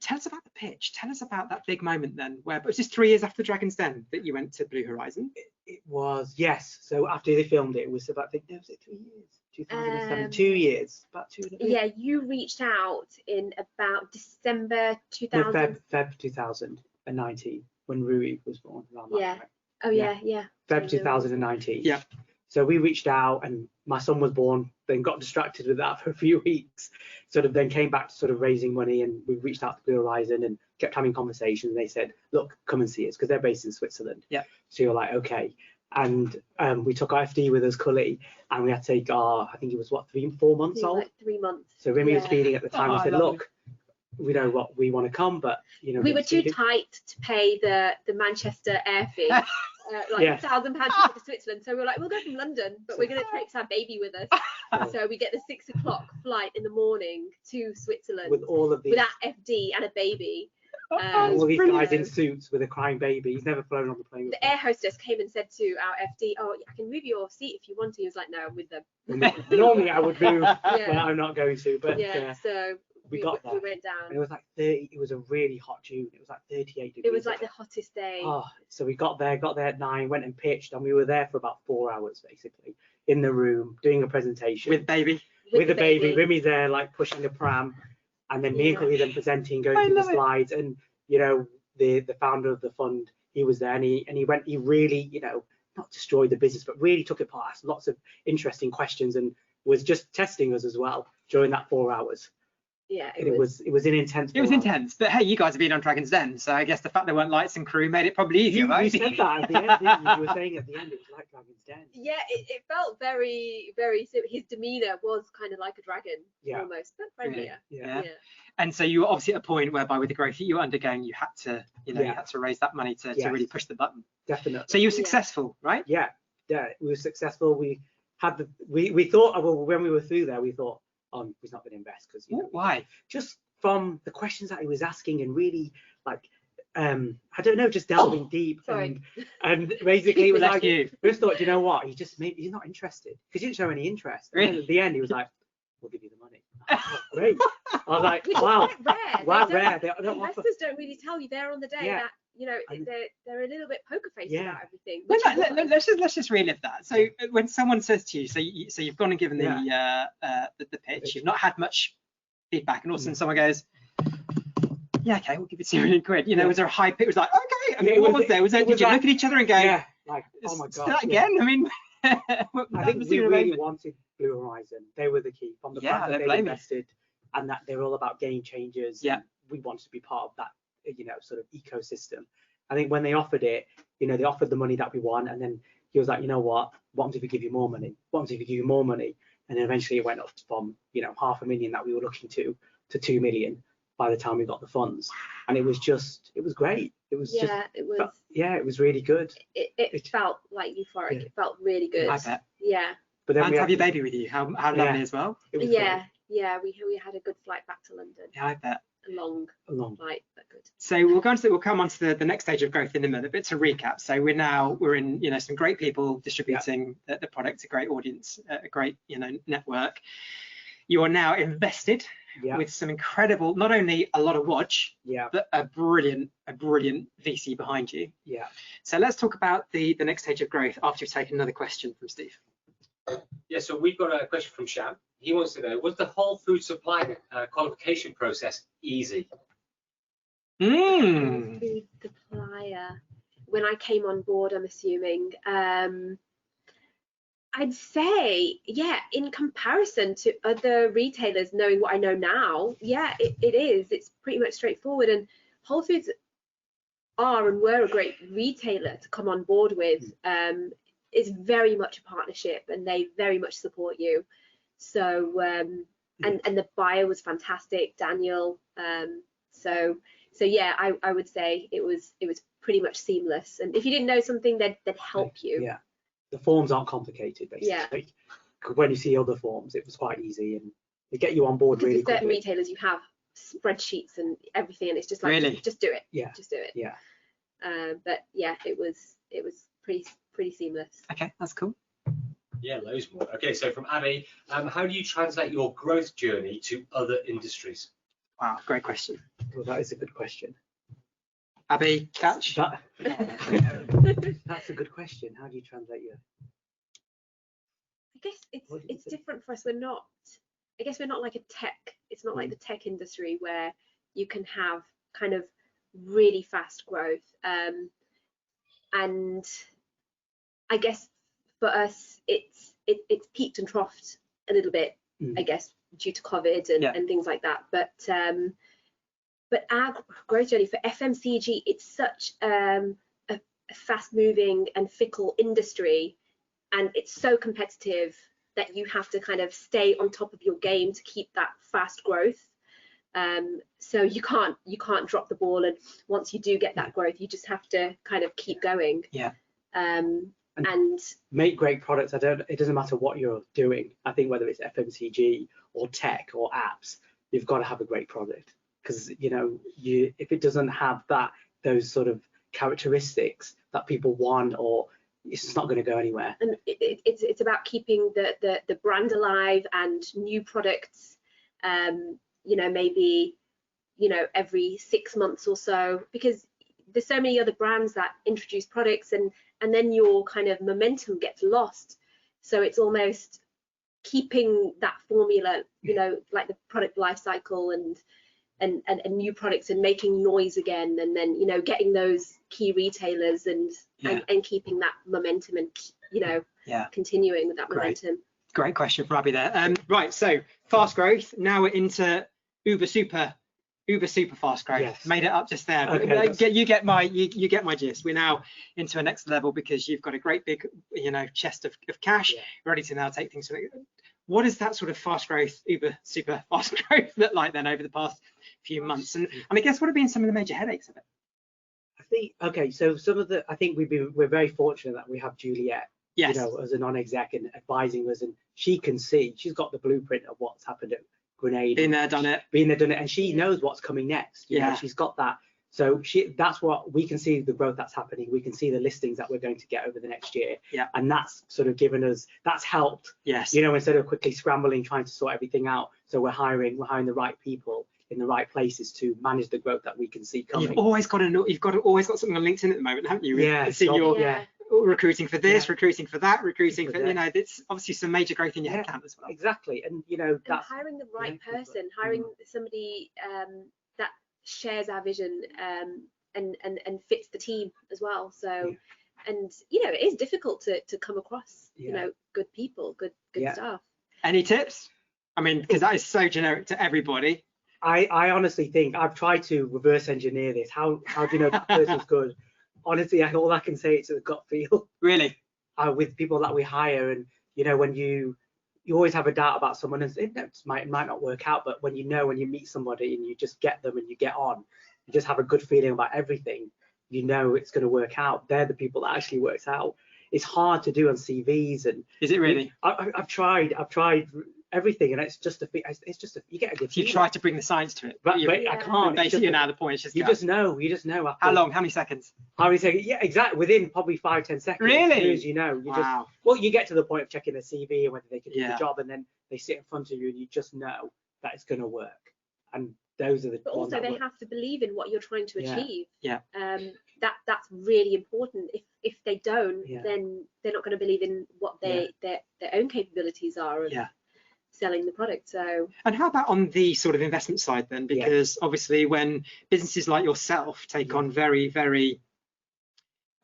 Tell us about the pitch. Tell us about that big moment then, where it was just 3 years after Dragon's Den that you went to Blue Horizon. It was, yes. So after they filmed it, it was about, I think, was it 3 years? 2007, 2 years, about 2 and a bit. Yeah, you reached out in about December 2000. Feb 2019, when Rui was born. Around that time. Oh yeah. Feb 2019. Yeah. So we reached out, and my son was born, then got distracted with that for a few weeks, sort of then came back to sort of raising money, and we reached out to Blue Horizon and kept having conversations, and they said, look, come and see us, because they're based in Switzerland. Yeah. So you're like, okay. And we took our FD with us, Cully, and we had to take our, I think it was what, 4 months old? Like 3 months. So Rimi was feeding at the time. Oh, I said, look, we know what we want to come, but you know, we were too tight to pay the Manchester air fee. Like £1,000 to Switzerland, so we were like, we'll go from London, but we're going to take our baby with us. So we get the 6 o'clock flight in the morning to Switzerland with all of these, with that FD and a baby. all these guys in suits with a crying baby. He's never flown on the plane. The air hostess came and said to our FD, "Oh, I can move your seat if you want to." He was like, "No, I'm with them." Normally I would move, but I'm not going to. But so we got there. We went down. And it was like 30. It was a really hot June. It was like 38 degrees. It was like the hottest day. Oh, so we got there at 9, went and pitched, and we were there for about 4 hours basically in the room doing a presentation with baby. With the baby. Rimi's there like pushing a pram. And then me and Cully then presenting, going through the slides, and you know, the founder of the fund, he was there, and he really, you know, not destroyed the business, but really took it past lots of interesting questions, and was just testing us as well during that 4 hours. Yeah, it was an intense. It was intense, but hey, you guys have been on Dragon's Den, so I guess the fact there weren't lights and crew made it probably easier, right? You said that at the end, didn't you? You were saying at the end it was like Dragon's Den. Yeah, it felt very, very. His demeanour was kind of like a dragon, almost, but friendlier. Yeah. And so you were obviously at a point whereby, with the growth that you were undergoing, you had to, you had to raise that money to really push the button. Definitely. So you were successful, right? Yeah, we were successful. We had we thought, well, when we were through there, we thought, he's not going to invest because why? Just from the questions that he was asking, and really like I don't know, just delving deep, and basically it was like, we just thought, you know what, he's not interested, because he didn't show any interest. Really? And then at the end he was like, we'll give you the money. Great. I was like, wow, rare. Investors don't really tell you there on the day that, you know, they're a little bit poker faced about everything. Well, let's just relive that. So when someone says to you, so you've gone and given the pitch, you've not had much feedback, and all of a sudden someone goes, yeah, okay, we'll give it £2 million. You know, was there a high pitch? It was like, okay. I mean, what was there? Did you look at each other and go, like, oh my god, that again? I mean, I think we really wanted Blue Horizon. They were the key from the fact that they invested and that they're all about game changers. Yeah. We wanted to be part of that, sort of ecosystem. I think when they offered it, they offered the money that we want, and then he was like, you know what happens if we give you more money? What happens if we give you more money? And then eventually it went up from, $500,000 that we were looking to 2 million by the time we got the funds. And it was great. It was it was really good. It felt like euphoric. Yeah. It felt really good. I bet. Yeah. But then and have your baby with you. How lovely as well. Yeah. Yeah, we had a good flight back to London. Yeah, I bet. A long flight, but good. So we'll come on to the next stage of growth in a minute. But to recap, so we're in some great people distributing the product, a great audience, a great network. You are now invested with some incredible, not only a lot of watch, but a brilliant VC behind you. Yeah. So let's talk about the next stage of growth after you've taken another question from Steve. Yeah, so we've got a question from Sham. He wants to know, was the whole food supply qualification process easy? Food supplier. When I came on board, I'm assuming, I'd say, in comparison to other retailers, knowing what I know now, it is. It's pretty much straightforward. And Whole Foods are and were a great retailer to come on board with. It's very much a partnership, and they very much support you. So and the buyer was fantastic, Daniel. So I would say it was pretty much seamless. And if you didn't know something, they'd help you. Yeah, the forms aren't complicated basically. Yeah. When you see other forms, it was quite easy, and they get you on board really quickly. Certain retailers, you have spreadsheets and everything, and it's just like really? just do it. Yeah. Just do it. Yeah. But yeah, it was pretty seamless. Okay, that's cool. Yeah, loads more. Okay, so from Abby, how do you translate your growth journey to other industries? Wow, great question. Well, that is a good question. Abby, catch. That's a good question. How do you translate your? I guess it's different for us. We're not like a tech. It's not like the tech industry where you can have kind of really fast growth. And I guess for us, it's peaked and troughed a little bit, I guess, due to COVID and things like that. But our growth journey for FMCG, it's such a fast-moving and fickle industry, and it's so competitive that you have to kind of stay on top of your game to keep that fast growth. So you can't drop the ball, and once you do get that growth, you just have to kind of keep going. Yeah. And make great products. It doesn't matter what you're doing. I think whether it's FMCG or tech or apps, you've got to have a great product, because if it doesn't have those sort of characteristics that people want, or it's just not going to go anywhere. And it's about keeping the brand alive and new products. Maybe every 6 months or so, because there's so many other brands that introduce products, and then your kind of momentum gets lost. So it's almost keeping that formula, like the product life cycle and new products, and making noise again, and then getting those key retailers and keeping that momentum, and continuing with that momentum. Great question from Abby there. Right, so fast growth. Now we're into uber super fast growth. Yes. Made it up just there. Okay, you get my gist. We're now into a next level because you've got a great big chest of cash, ready to now take things to the. What does that sort of fast growth, uber super fast growth look like then over the past few months? And I guess what have been some of the major headaches of it? So I think we're very fortunate that we have Juliet, as a non-exec and advising us, and she's got the blueprint of what's happened at Grenade. Been there, done it, and she knows what's coming next. She's got that. So that's what we can see, the growth that's happening. We can see the listings that we're going to get over the next year. Yeah. And that's sort of that's helped. Yes. Instead of quickly scrambling, trying to sort everything out. So we're hiring the right people in the right places to manage the growth that we can see coming. You've always got something on LinkedIn at the moment, haven't you? Yeah. Recruiting for this, recruiting for that, recruiting for it's obviously some major growth in your headcount as well. Exactly. And that's hiring the right person, hiring somebody that shares our vision and fits the team as well. So And it is difficult to come across good people, good staff. Any tips? I mean, because that is so generic to everybody. I honestly think I've tried to reverse engineer this. How do you know that person's good? Honestly, all I can say is a gut feel. Really? With people that we hire, and when you always have a doubt about someone, and it might not work out, but when you meet somebody and you just get them and you get on, you just have a good feeling about everything. It's going to work out. They're the people that actually works out. It's hard to do on CVs. And is it really? I've tried everything, and it's just you get a good feeling. You try to bring the science to it, but I can't. Basically, now the point is just you just know. How long? How many seconds? How many seconds? Yeah, exactly. Within probably 5-10 seconds. Really? As you get to the point of checking their CV and whether they can do the job, and then they sit in front of you, and you just know that it's going to work. And those are the. But also, they have to believe in what you're trying to achieve. Yeah. That's really important. If they don't, then they're not going to believe in what their own capabilities are. Selling the product. So, and how about on the sort of investment side then? Because obviously when businesses like yourself take on very, very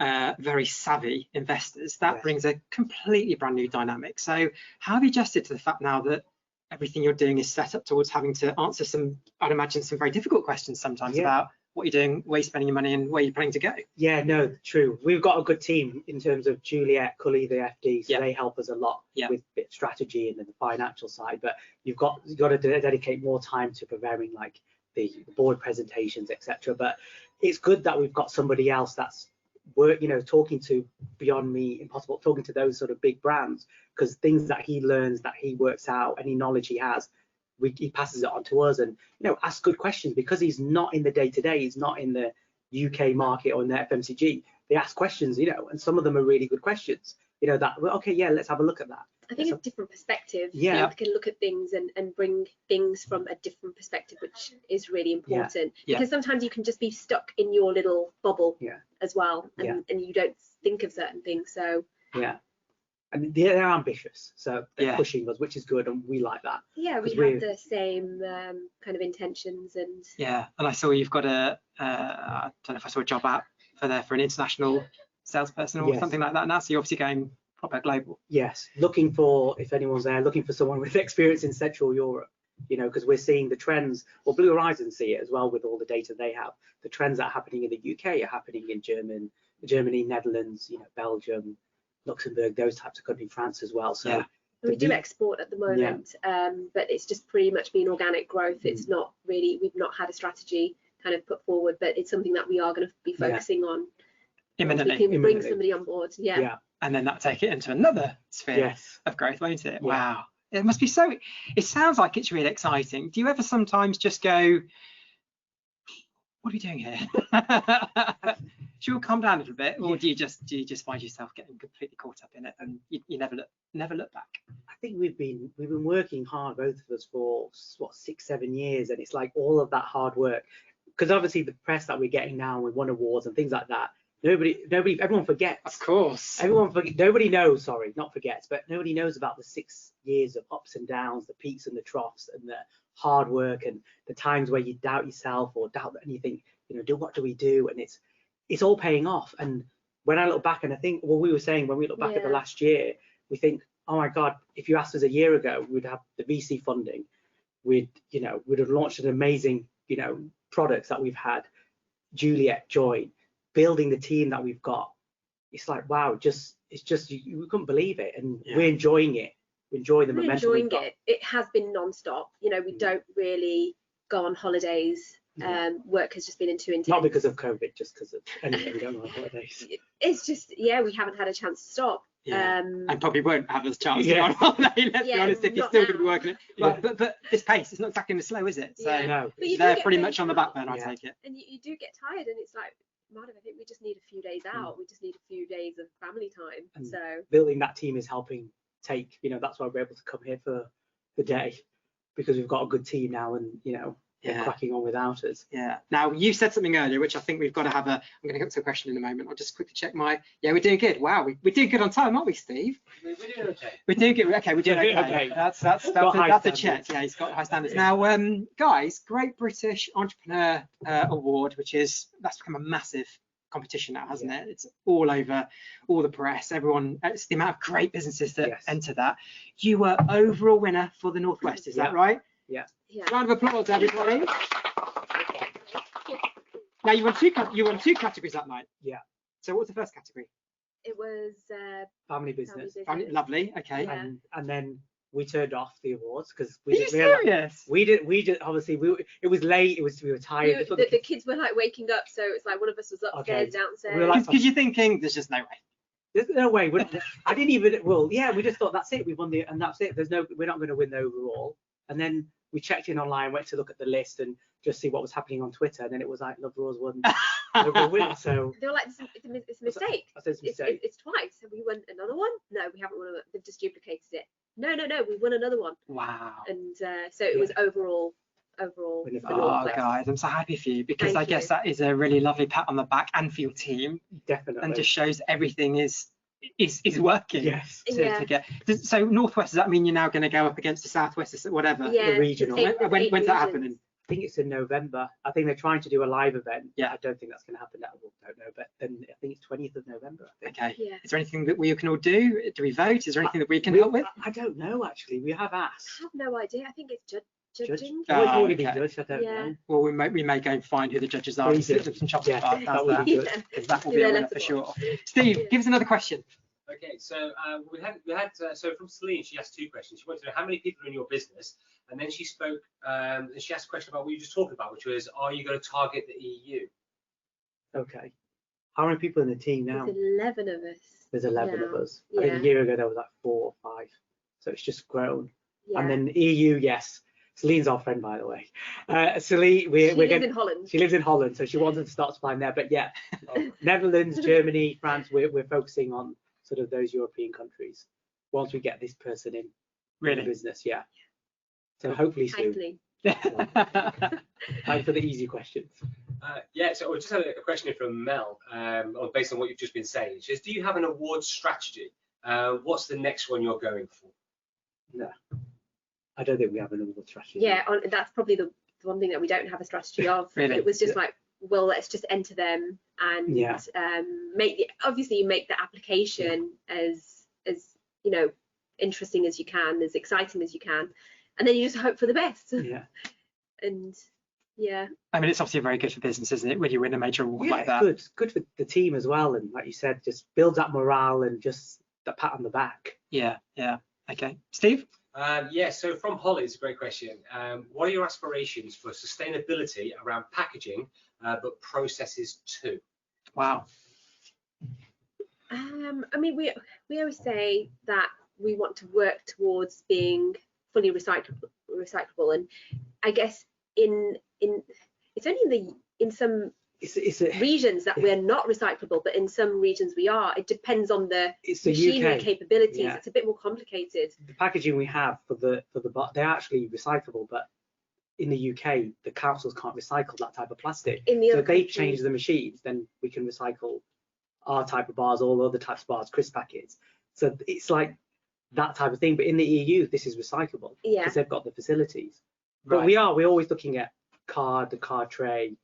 very savvy investors, that brings a completely brand new dynamic. So how have you adjusted to the fact now that everything you're doing is set up towards having to answer some, I'd imagine, some very difficult questions sometimes about what you're doing, where you're spending your money, and where you're planning to go? Yeah, no, true. We've got a good team in terms of Juliet, Cully, the FD, so they help us a lot with strategy and the financial side. But you've got to dedicate more time to preparing like the board presentations, etc. But it's good that we've got somebody else that's talking to beyond me, impossible, talking to those sort of big brands, because things that he learns, that he works out, any knowledge he has, he passes it on to us, and ask good questions, because he's not in the day-to-day, he's not in the UK market or in the FMCG. They ask questions, and some of them are really good questions, let's have a look at that. I think it's different perspective. Yeah. You can look at things and bring things from a different perspective, which is really important. Because sometimes you can just be stuck in your little bubble as well, and you don't think of certain things. So and they're ambitious, so they're pushing us, which is good, and we like that. Yeah, we have the same kind of intentions. And and I saw you've got I don't know if I saw a job out for an international salesperson or something like that now, so you're obviously going proper global. Yes, looking for, if anyone's there, looking for someone with experience in Central Europe, because we're seeing the trends, or Blue Horizon see it as well with all the data they have. The trends that are happening in the UK are happening in Germany, Netherlands, Belgium, Luxembourg, those types of countries, France as well. So we do export at the moment, but it's just pretty much been organic growth. It's not really, we've not had a strategy kind of put forward, but it's something that we are going to be focusing on imminently. We can bring somebody on board. And then that take it into another sphere of growth, won't it? Wow, it must be so. It sounds like it's really exciting. Do you ever sometimes just go, what are we doing here? Should we calm down a little bit, or do you just find yourself getting completely caught up in it, and you never look back? I think we've been working hard, both of us, for 6-7 years, and it's like all of that hard work, because obviously the press that we're getting now, we won awards and things like that. Everyone forgets. Of course. Nobody knows. Sorry, not forgets, but nobody knows about the 6 years of ups and downs, the peaks and the troughs, and the hard work, and the times where you doubt yourself or doubt that anything. What do we do? And it's all paying off. And when I look back, and I think we were saying when we look back at the last year, we think, oh my God, if you asked us a year ago, we'd have the VC funding, we'd have launched an amazing products that we've had, Juliet join, building the team that we've got. It's like, wow, we couldn't believe it, and we're enjoying it. We enjoy the momentum. We're enjoying it. It has been non-stop. We don't really go on holidays. Work has just been too intense. Not because of COVID, just because of anything going on holidays. It's just, we haven't had a chance to stop. And probably won't have a chance to go on holiday, let's be honest, if you're still going to be working it. But this pace, it's not exactly slow, is it? So no. They're pretty much on the back burner, I take it. And you do get tired, and it's like, Manav, I think we just need a few days out. We just need a few days of family time. And so building that team is helping take, that's why we're able to come here for the day, because we've got a good team now, and they're cracking on without us. Now, you said something earlier, which I think we've got to have I'm going to get to a question in a moment. I'll just quickly check we're doing good. Wow, we're doing good on time, aren't we, Steve? We're doing okay. We're doing good. Okay, we're doing okay. That's a check. Yeah, he's got high standards. Now, guys, Great British Entrepreneur Award, that's become a massive competition now, hasn't it? It's all over, all the press, everyone. It's the amount of great businesses that enter that. You were overall winner for the Northwest, is that right? Yeah. Round of applause, everybody. Now you won two categories that night. Yeah. So what was the first category? It was Family business. Lovely. Okay. Yeah. And then we turned off the awards because we Are you serious? We did obviously it was late, we were tired. The kids were like waking up, so it's like one of us was upstairs, downstairs. We were like, because you're thinking there's just no way. There's no way. I didn't even. Well, yeah, we just thought that's it. We won and that's it. We're not going to win the overall. And then we checked in online, went to look at the list and just see what was happening on Twitter. And then it was like Love Roar's won. Win, so they were like, it's a mistake. I said it's a mistake. It's twice. Have we won another one? No, we haven't won. They've just duplicated it. No, we won another one. Wow. And so it was overall. Oh, guys, I'm so happy for you because I guess that is a really lovely pat on the back and for your team. Definitely. And just shows everything is working. Yes. To get. So Northwest, does that mean you're now going to go up against the Southwest, whatever? Yeah. The regional. When's that happening? I think it's in November. I think they're trying to do a live event. Yeah. I don't think that's going to happen. I don't know, but then I think it's 20th of November. I think. Okay. Yeah. Is there anything that we can all do? Do we vote? Is there anything that we can help with? I don't know actually. We have asked. I have no idea. I think it's judging. Oh, it's already been judged. I don't know. Well, we may go and find who the judges are and sit them some chocolate bars. That would be good. Because that will be a winner for sure. Steve, give us another question. Okay, so we had so from Celine, she asked two questions. She wanted to know how many people are in your business, and then she spoke and she asked a question about what you just talked about, which was, are you going to target the EU? Okay. How many people in the team now? There's 11 of us. There's 11 of us. I think a year ago there was like 4 or 5, so it's just grown. And then EU, yes. Celine's our friend, by the way. Celine, she lives in Holland. She lives in Holland, so she wanted to start supplying there. But yeah, Netherlands, Germany, France, we're focusing on sort of those European countries once we get this person in the business. Yeah. So hopefully soon. Time for the easy questions. So we just had a question from Mel, based on what you've just been saying. She says, do you have an award strategy? What's the next one you're going for? No, I don't think we have an award strategy. Yeah, that's probably the one thing that we don't have a strategy of. Really? It was just like, well, let's just enter them and obviously you make the application as interesting as you can, as exciting as you can, and then you just hope for the best. Yeah. And I mean, it's obviously very good for business, isn't it, when you win a major award like that? Good for the team as well, and like you said, just builds that morale and just the pat on the back. Yeah. Okay, Steve. So from Holly, it's a great question. What are your aspirations for sustainability around packaging, but processes too? Wow. I mean, we always say that we want to work towards being fully recyclable, and I guess it's only in some regions that we're not recyclable, but in some regions we are. It depends on the machinery capabilities. Yeah. It's a bit more complicated. The packaging we have for the they're actually recyclable, but in the UK the councils can't recycle that type of plastic. So if they change the machines, then we can recycle our type of bars, all other types of bars, crisp packets. So it's like that type of thing. But in the EU, this is recyclable because they've got the facilities. But we're always looking at the card tray,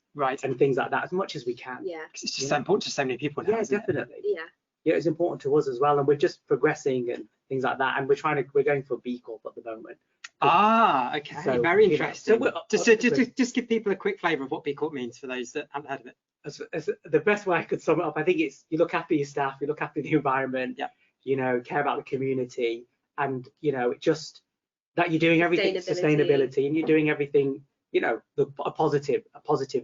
and things like that as much as we can. Yeah, it's just so important to so many people now. Yeah, definitely. Yeah, it's important to us as well, and we're just progressing and things like that. And we're going for B Corp at the moment. Okay, so, very interesting. So just give people a quick flavour of what B Corp means for those that haven't heard of it. As the best way I could sum it up, I think it's you look after your staff, you look after the environment, care about the community, and just that you're doing everything sustainability, and you're doing everything, a positive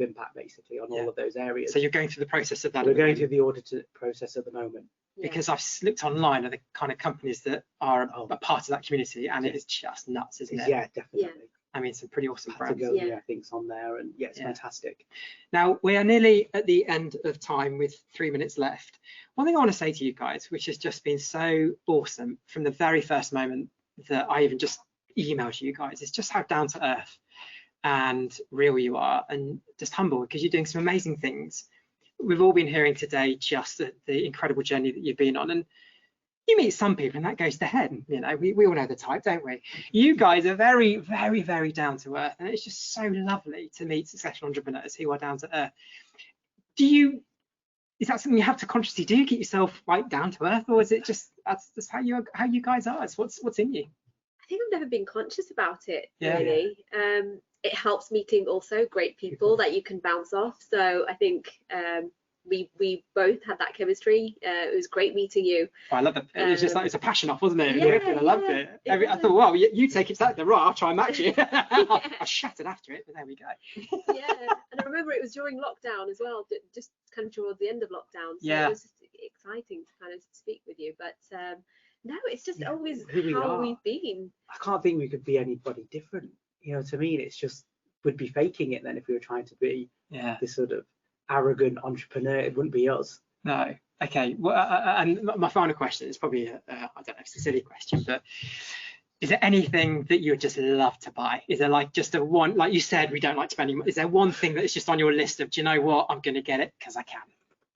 impact basically on all of those areas. So you're going through the process of that. We're going through the audit process at the moment. Because I've looked online at the kind of companies that are a part of that community, and it is just nuts, isn't it? Yeah, definitely. Yeah. I mean, some pretty awesome brands. Things on there, and it's fantastic. Now we are nearly at the end of time with 3 minutes left. One thing I want to say to you guys, which has just been so awesome from the very first moment that I even just emailed you guys, is just how down to earth and real you are, and just humble, because you're doing some amazing things. We've all been hearing today just the incredible journey that you've been on, and you meet some people and that goes to head. We all know the type, don't we? You guys are very, very, very down to earth, and it's just so lovely to meet successful entrepreneurs who are down to earth. Is is that something you have to consciously do, keep yourself like down to earth, or is it just that's just how you guys are? It's what's in you? I think I've never been conscious about it, Yeah. really. It helps meeting also great people that you can bounce off. So I think we both had that chemistry. It was great meeting you. I love it. It was just like, it's a passion off, wasn't it? Yeah, I loved it. I thought, well, you take it to the right, I'll try and match you. I shattered after it, but there we go. Yeah, and I remember it was during lockdown as well, just kind of towards the end of lockdown. So Yeah. it was just exciting to kind of speak with you. But no, it's just always who we how are. we've been. I can't think we could be anybody different. You know what I mean? It's just, we'd be faking it then if we were trying to be this sort of arrogant entrepreneur. It wouldn't be us. No. Okay. Well, and my final question is probably, I don't know if it's a silly question, but is there anything that you would just love to buy? Is there like just a one, like you said, we don't like spending money. Is there one thing that is just on your list of, do you know what, I'm going to get it because I can?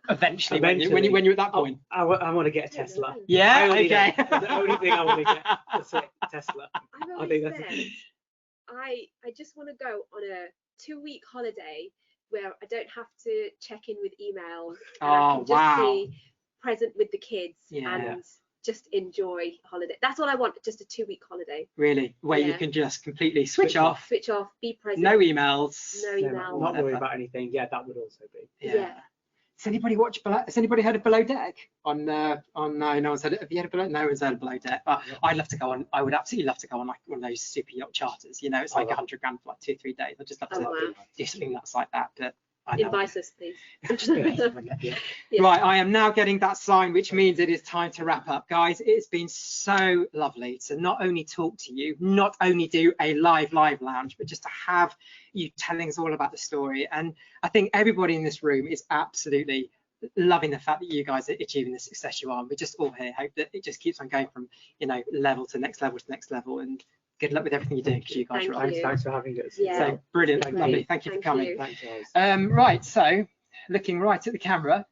Eventually, when you're at that point. I want to get a Tesla. Yeah, okay. That's the only thing I want to get. That's it, Tesla. I've I always think that's said I just want to go on a 2-week holiday where I don't have to check in with emails. And I can just be present with the kids and just enjoy holiday. That's all I want, just a 2-week holiday. Really, where you can just completely switch off, be present. no emails. Not worry about anything. Yeah, that would also be. Yeah. Has anybody heard of Below Deck on no one's heard it. Have you heard of Below? No one's heard of Below Deck. I'd love to go on. I would absolutely love to go on like one of those super yacht charters. You know, it's like $100 for like 2-3 days. I'd just love to do something that's like that. But invite us, please. Right, I am now getting that sign, which means it is time to wrap up. Guys, it's been so lovely to not only talk to you, not only do a live lounge, but just to have you telling us all about the story. And I think everybody in this room is absolutely loving the fact that you guys are achieving the success you are. And we're just all here, hope that it just keeps on going from, you know, level to next level to next level. And good luck with everything you're doing, because you guys are Thanks for having us. Yeah. so brilliant, lovely. Thank you for coming. Thanks, guys. Right, so looking right at the camera,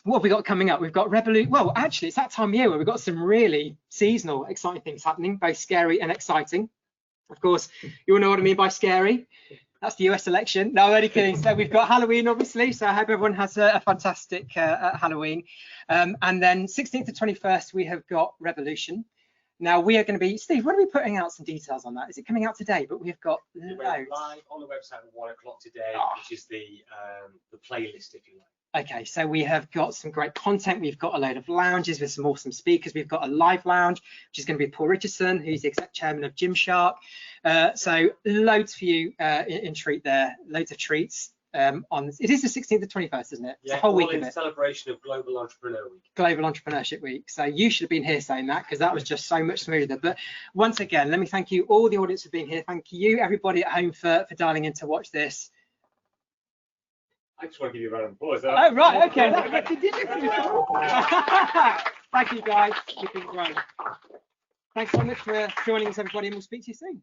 what have we got coming up? We've got Revolution. Well, actually, it's that time of year where we've got some really seasonal, exciting things happening, both scary and exciting. Of course, you all know what I mean by scary. That's the US election. No, I'm only kidding. So we've got Halloween, obviously. So I hope everyone has a fantastic Halloween. And then 16th to 21st, we have got Revolution. Now we are going to be, Steve, when are we putting out some details on that? Is it coming out today? But we've got It loads. went live on the website at 1 o'clock today, which is the playlist, if you like. Okay, so we have got some great content. We've got a load of lounges with some awesome speakers. We've got a live lounge, which is going to be Paul Richardson, who's the exec chairman of Gymshark. So loads for you in treat there, loads of treats. It is the 16th to 21st, isn't it? It's a whole week of it. Celebration of Global Entrepreneur Week. Global Entrepreneurship Week. So you should have been here saying that, because that was just so much smoother. But once again, let me thank you, all the audience for being here. Thank you, everybody at home, for dialing in to watch this. I just want to give you a round of applause. Oh, right, okay. Thank you, guys. You've been great. Thanks so much for joining us, everybody, and we'll speak to you soon.